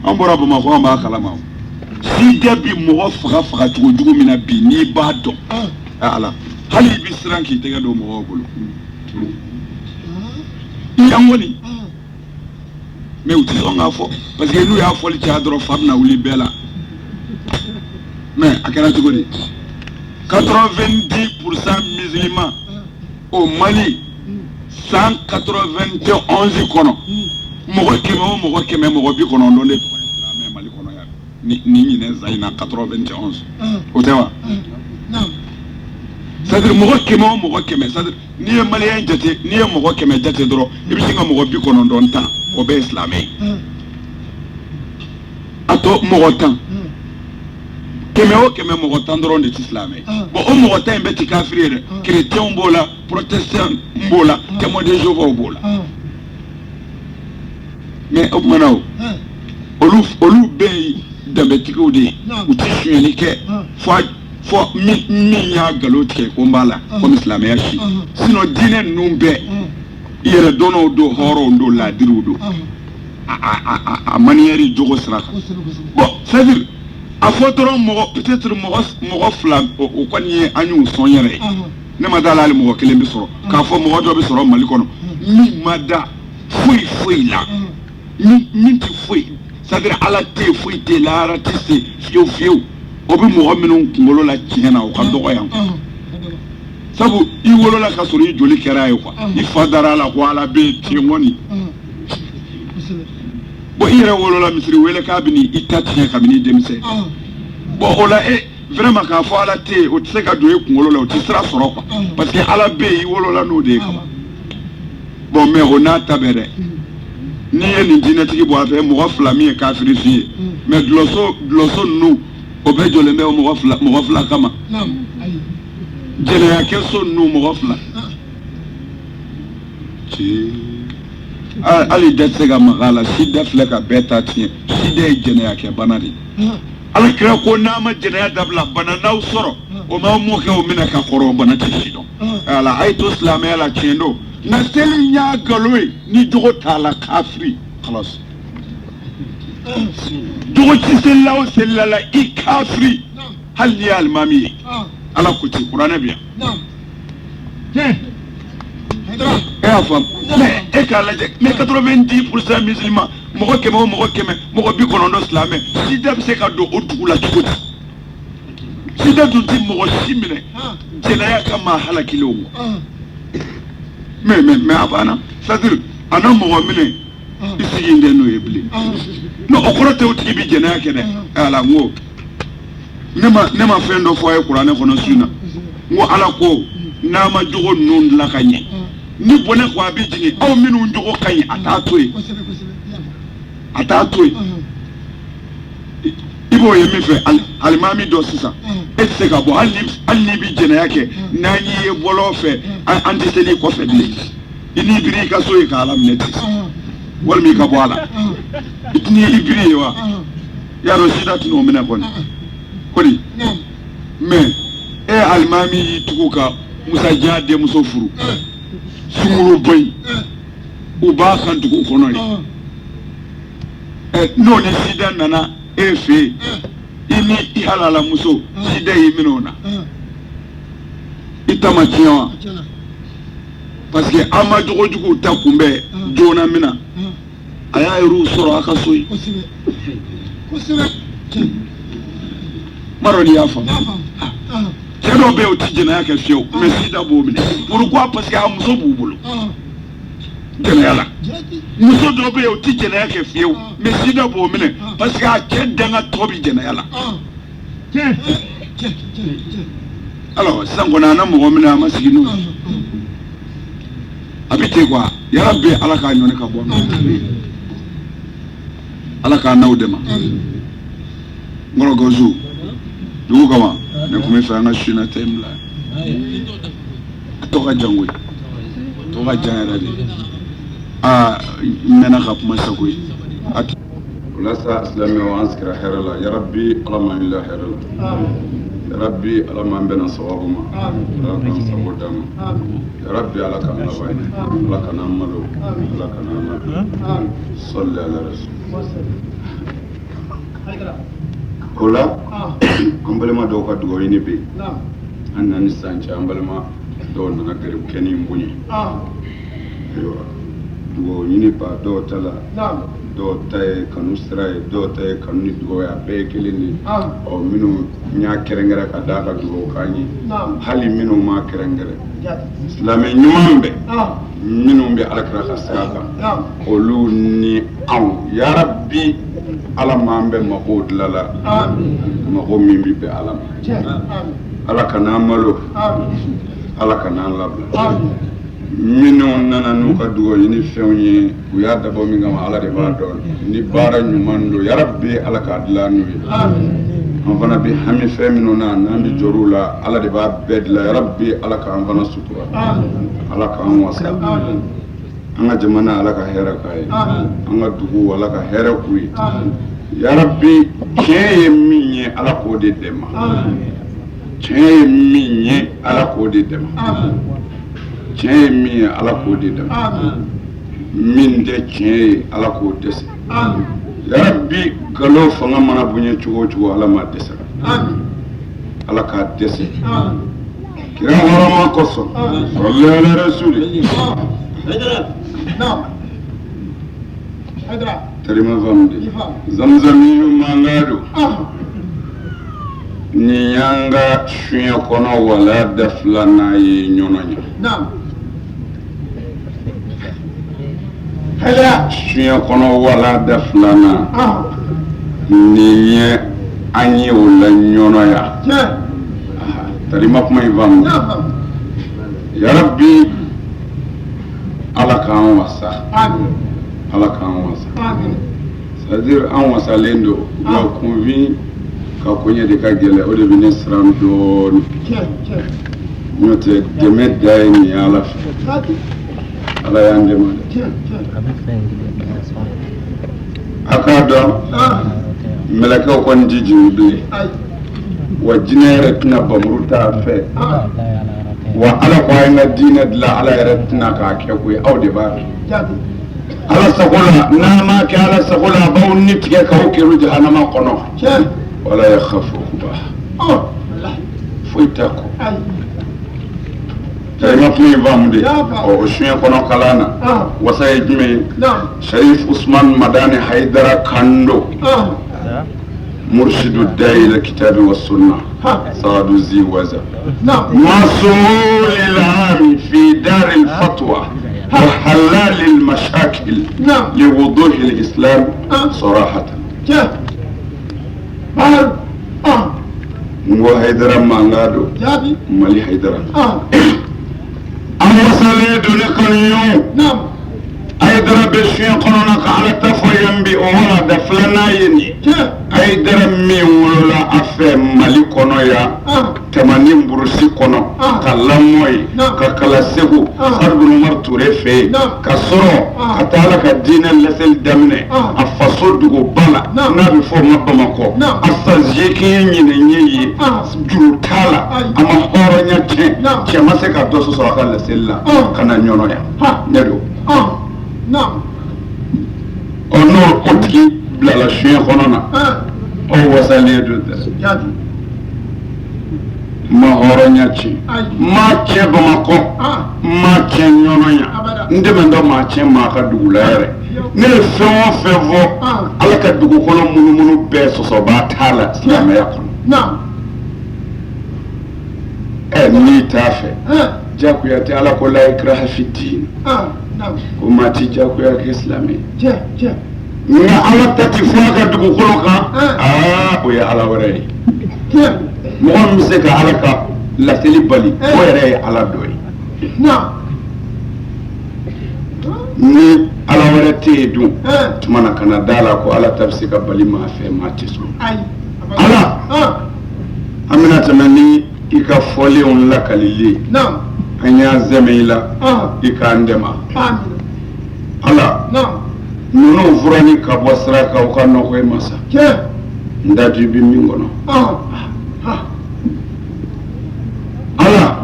ambora ba ma ko ma kala ma sida bi mo faga tugo mina bi ni ba do ala hali bi sranki tega do mo bulu yangoni mais uti songa fo parce que nous ya fo li cadre famna wuli bela mais akara tugo ni 90% musulmans au Mali 191 kono mogo keme mogo bi kono ndonde islam Mali kono ya ni ne zaina 91 otewa c'est-à-dire mogo keme c'est-à-dire ni malien jate ni mogo keme jate dro ibisinga mogo bi kono ndonta obe islamé ato mogo tan keme mogo tan dron de islamé bon o mogo tan be kafiri chrétien mbola protestant mbola témoin de Jéhovah mbola mais o manao olu be dambe tiko de uti ni ke fo mi ya galote ko mbala comme islamé yashi sino dine numbe yere dono do horo ndo la dirudo a manière jogo sraka bon c'est-à-dire a fotoro mo peut-être mo flam o kwani anyu son yere ne madala le mo kele bi soro ka fo mo do bi soro mali kono mi mada fui la mi ti fui c'est-à-dire ala te fui te la ratisi fiu obi mo minu ngolo la tiena o ka dogo yan sabu I wolo la ka soro I joli kera ay quoi I fadara la ko ala be tiengoni bo ire wolo la misri wele ka bini itati ka bini demise bo ola vraiment ka fo ala te o tse ka do e ngolo la o tisra soro quoi parce que ala be I wolo la no de quoi bon mais on a tabere ni en dinatiki bo afa mo flami kafiri fi mais glosso nous obejo le me mo fla kama jele ya keso nous mo fla ci ali detsega magala sida fleka beta tie sida jene ya ke banadi ala kira ko na ma jene ya dabla banana usoro o ma mo ke o mina ka koro banati sido ala aitu islamé ala chendo na seli nya galwe ni jogo tala kafri خلاص دوتي سلا وسلا لا إكافري هل يا المامي على كتير قرآن بيا إيه أفهم إيه كلا mais 90% musulmans مغو كم بيكون عندو إسلامي سيدا بسكا دو أدولا تقولي سيدا دوتي مغو سيمنة جنايا كما حلا كيلو mais أبانا c'est-à-dire أنا مغو مني isi yinde no ebli no okorote uti bi jena kene ala ngo nema fendo fo ay qur'an ko no suna ngo ala ko na ma jogo nun la kanye ni bone ko abi jini aw minu jogo kanye atatoy ibo yemi fe alimami do sisa etse ka bo ali bi jena yake nani e bolo fe anti seni ko fe bi ini biri ka so e ka alam neti wal mi ka boala itni ibri wa ya rosida tino mena kon kodi mais almami tukuka musa jade muso furu sumuru boy u ba kan tuku konori no ne sida nana efe ini ihalala muso sida yiminona itama tiwa parce que ama jogo jugu ta kumbe jona mina aya iru soro aka soyi maroni yafa kero be o tijena yake fio mais sida bo mine pourquoi parce que amuso bubulu jena yala muso do be o tijena yake fio mais sida bo mine parce que a kedanga tobi jena yala alors sisan kɔni an na mɔgɔ min na an ma sigi n'o ye a bɛ ten quoi yarabi ala k'a ɲɔni ka bɔ an kan ala k'a n'aw dɛmɛ n kɔrɔ gawusu dugu kama ne tun bɛ fɛ an ka su in na tɛ n bila a tɔ ka jan koyi a tɔ ka jan yɛrɛ de n mɛnna ka kuma sago ye walasa silamɛw an sigira hɛrɛ la yarabi ala ma wulila hɛrɛ la yarabi ala m'an bɛnna sababu ma ala k'an sago d'a ma yarabi ala k'an laban ye ala kan'an malo ala kan'an malo sɔli ala rasul o la an balima dɔw ka dugawu ɲini bɛ yen an nana ni san cɛ an balima dɔw nana gɛrɛ kɛ ni bonya ayiwa dugawu ɲini ba dɔw ta la dɔw ta ye kanu sira ye dɔw ta ye kanu ni dugawu ye a bɛɛ ye kelen de ɔ minnu y'a kɛrɛnkɛrɛn ka d'a ka dugawu k'an ye hali minnu m'a kɛrɛnkɛrɛn silamɛ ɲuman bɛ minnu bɛ alakira ka sira kan olu ni anw yarabi ala m'an bɛ mago dilan la mago min bɛ bɛn ala ma ala kan'an malo ala kan'an labila minnu nana n'u ka dugawu ɲini fɛnw ye u y'a dabɔ min kama ala de b'a dɔn ni baara ɲuman don yarabi ala k'a dilan n'u ye an fana bɛ hami fɛn minnu na n'an bɛ jɔr'u la ala de b'a bɛɛ dilan yarabi ala k'an fana sutura ala k'an wasa an ka jamana ala ka hɛrɛ k'a ye an ka dugu ala ka hɛrɛ k'u ye yarabi tiɲɛ ye min ye ala k'o de dɛmɛ tiɲɛ ye min ye ala k'o de dɛmɛ tiɲɛ ye min ye ala k'o de dɛmɛ min tɛ tiɲɛ ye ala k'o dɛsɛ yarabi nkalon fanga mana bonya cogo o cogo ala ma dɛsɛ ala k'a dɛsɛ kira hɔrɔma kosɔn sɔli ala rasuli terima famde zamzami mangado ni yanga sunya kono wala dafla na ye nyononya sunya kono wala dafla na ni ye anye wala nyonoya terima kuma famde ya rabbi ala k'an wasa ala k'an wasa c'est-à-dire an wasalen don wa kunfin ka koɲɛ de ka gɛlɛ o de bɛ ne siran dɔɔni n'o tɛ dɛmɛ da ye nin ye ala fɛ ala y'an dɛmɛ dɛ a k'a dɔn mɛlɛkɛw kɔni ti jigin bilen wa jinɛ yɛrɛ tɛna bamuru t'a fɛ wa ala ko an ka diinɛ dilan ala yɛrɛ tɛna k'a kɛ koyi aw de b'a kɛ ala sago la n'a ma kɛ ala sago la a b'aw ni tigɛ k'aw kɛru jahanama kɔnɔ wala yakhafukuba foyi t'a kɔ tarima kuma in faamu de o suɲɛ kɔnɔ kalan na wasa ye jumɛn ye sharif usman madani haidara kando مرشد الداعي الى الكتاب والسنه صاد زي وزا مسؤول العام في دار الفتوى وحلال المشاكل لوضوح الاسلام صراحه وهيدرا مانغادو مالي هيدرا اما سالي دوني هيدرا بشين قنونك على تفوين بي اولا دفلنا يني هيدرا مي ولا افي مالي كونويا تمانين بروسي كونو كالاموي كالاسيغو خرب المرتو ريفي كسرو كتالك الدين اللسل دمني افاسو دوغو بانا نابي فو مبامكو افازيكي ينيني جلو تالا اما خورو نيكي كما سيكا دوسو سوكا لسل كانا نيونويا ندو ono otiki bilala suɲɛ kɔnɔ na o wasalen do dɛ ma hɔrɔnya tiɲɛ ma tiɲɛ bamakɔ ma tiɲɛ ɲɔnɔnya n dɛmɛ dɔ ma tiɲɛ maa ka dugu la yɛrɛ ne ye fɛn o fɛn fɔ ala ka dugu kɔnɔ munumunu bɛɛ sɔsɔbaa t'a la silamɛya kɔnɔ n'i t'a fɛ jagoya tɛ ala ko la ikraha fi din ko maa ti jagoya kɛ silamɛ nka ala ta ti fɔ a ka dugukolo kan o ye ala wɛrɛ ye mɔgɔ min bɛ se ka ala ka laseli bali o yɛrɛ ye ala dɔ ye ni ala wɛrɛ tɛ yen dun tuma na kana da la ko ala ta bɛ se ka bali maa fɛ maa tɛ sɔn ala an bɛna tɛmɛ ni i ka fɔlenw lakalili an y'a zɛmɛ i la i k'an dɛmɛ ala ninnu furani ka bɔ sira kan u ka nɔgɔ i ma sa n da i bɛ min kɔnɔ ala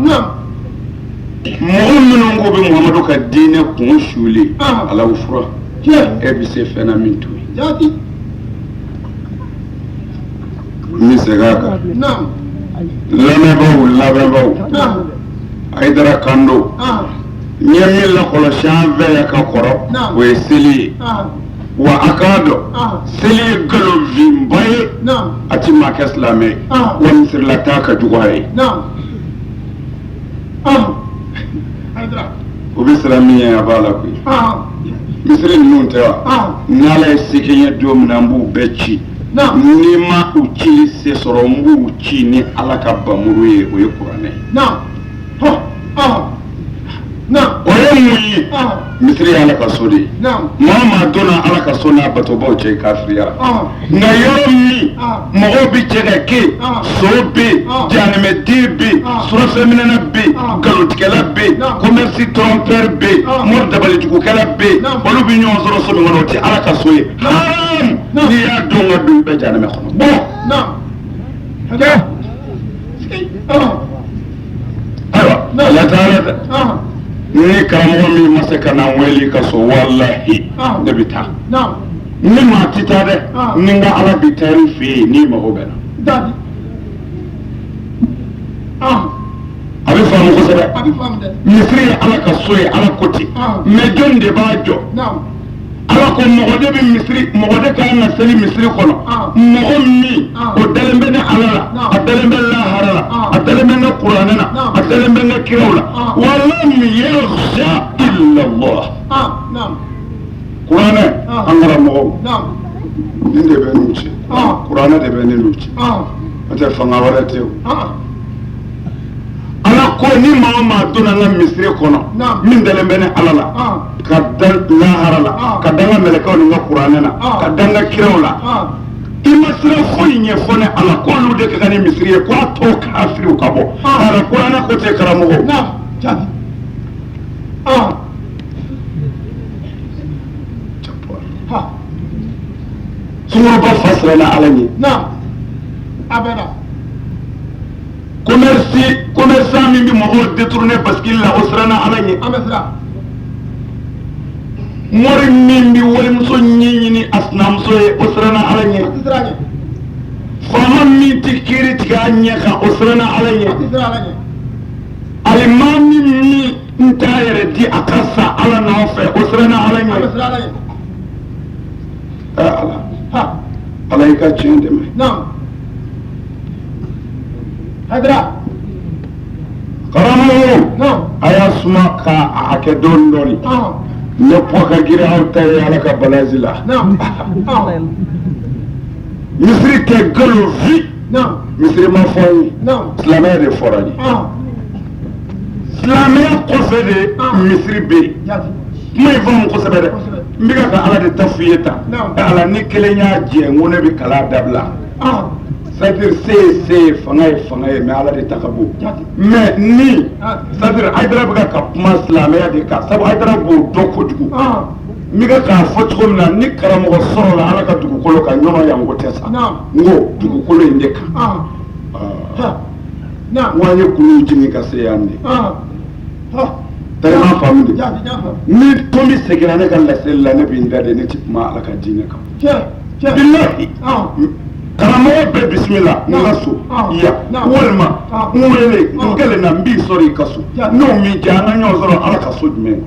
mɔgɔ minnu ko bɛ muhamadu ka diinɛ kun suuli ala o fura e bɛ se fɛn na min to ye n bɛ segin a kan lamɛnbaaw Aidara Kando n ye min lakɔlɔsi an fɛ yan ka kɔrɔ o ye seli ye wa a k'a dɔn seli ye nkalonfinba ye a ti maa kɛ silamɛ ye wa misirila taa ka jugu a ye o bɛ siran min ye a b'a la koyi misiri ninnu tɛ wa n'ala ye se kɛ n ye don min na n b'u bɛɛ ci n'i ma u cili se sɔrɔ n b'u ci ni ala ka bamuru ye o ye kuranɛ o ye mun ye misiri ye ala ka so de ye maa maa donna ala ka so n'a batobaw cɛ kafiriyara nka yɔrɔ min mɔgɔw bɛ cɛ ka kɛ so bɛ yen jahanɛmɛden bɛ yen surafɛnminɛna bɛ yen nkalontigɛla bɛ yen commerce trompeur bɛ yen mɔri dabalijugukɛla bɛ yen olu bɛ ɲɔgɔn sɔrɔ so min kɔnɔ o tɛ ala ka so ye haram n'i y'a dɔn ka don bɛɛ jahanɛmɛ kɔnɔ ayiwa ala taala dɛ ni karamɔgɔ min ma se ka na n wele ka so walahi ne bɛ taa ni maa ti taa dɛ ni n ka ala bɛ taa i fɛ yen n'i mago bɛ na a bɛ faamu kosɛbɛ misiri ye ala ka so ye ala ko ten mɛ jɔn de b'a jɔ ala ko mɔgɔ de bɛ misiri mɔgɔ de kan ka seli misiri kɔnɔ mɔgɔ min o dalen bɛ ne ala la a dalen bɛ lahara la a dalen bɛ ne kuranɛ na a dalen bɛ ne kiraw la wala min yakhsha illa Allah kuranɛ an karamɔgɔw nin de bɛ n'u cɛ kuranɛ de bɛ ne n'u cɛ n'o tɛ fanga wɛrɛ tɛ o ala ko ni maa o maa donna n ka misiri kɔnɔ min dalen bɛ ne ala la ka da lahara la ka da n ka mɛlɛkɛw ni n ka kuranɛ na ka da n ka kiraw la i ma sira foyi ɲɛfɔ ne ala k'olu de ka kan ni misiri ye k'a tɔ kafiriw ka bɔ ara kuranɛ ko tɛ karamɔgɔ sunkɔrɔba fa siranna ala ɲɛ commerçant min bɛ mɔgɔw détourner bascule la o siranna ala ɲɛ mori min bɛ walimuso ɲɛɲini a sinamuso ye o siranna ala ɲɛ faama min tɛ kiiri tigɛ a ɲɛ kan o siranna ala ɲɛ alimami min n t'a yɛrɛ di a ka sa ala nɔfɛ o siranna ala ɲɛ ala i ka tiɲɛ dɛmɛ karamɔgɔ a y'a suma k'a kɛ dɔɔnin dɔɔnin ne pɔ ka girin aw ta ye ala ka balazi la misiri tɛ nkalon fi misiri ma fɔ n ye silamɛya de fɔra n ye silamɛya kɔfɛ de misiri bɛ yen kuma in faamu kosɛbɛ dɛ n bɛ ka ala de ta f'i ye tan ala ni kelen y'a jɛ n ko ne bɛ kalan dabila c'est-à-dire se fanga ye mais ala de ta ka bon mais ni c'est-à-dire Aidara bɛ ka kuma silamɛya de kan sabu Aidara b'o dɔn kojugu n bɛ k'a fɔ cogo min na ni karamɔgɔ sɔrɔ la ala ka dugukolo kan ɲɔgɔn yan ko tɛ sa n ko dugukolo in de kan n ko an ye kulu jigin ka se yan de tari ma faamu de ni tomi seginna ne ka laseli la ne bɛ n da de ne tɛ kuma ala ka diinɛ kan bilahi karamɔgɔ bɛɛ bisimila n ka so ya walima n wele n kɛlen na n b'i sɔrɔ i ka so n'o min jɛ an ka ɲɔgɔn sɔrɔ ala ka so jumɛn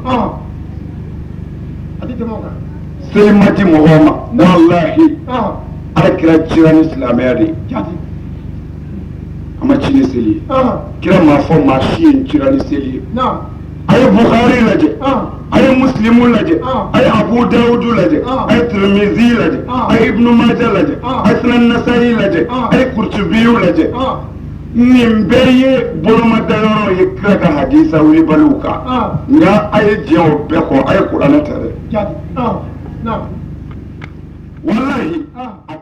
seli ma di mɔgɔw ma walahi ala kira cira ni silamɛya de ye a ma ci ni seli ye kira m'a fɔ maa si ye n cira ni seli ye a ye Bukhari lajɛ a ye Muslimu lajɛ a ye Abu Dawudu lajɛ a ye Tirmizi lajɛ a ye Ibnu Maja lajɛ a ye Sunan Nasa'i lajɛ a ye Kurtubiyu lajɛ nin bɛɛ ye bolomadayɔrɔ ye kira ka hadisa wilibaliw kan nka a ye diɲɛ o bɛɛ kɔ a ye kuranɛ ta dɛ walahi a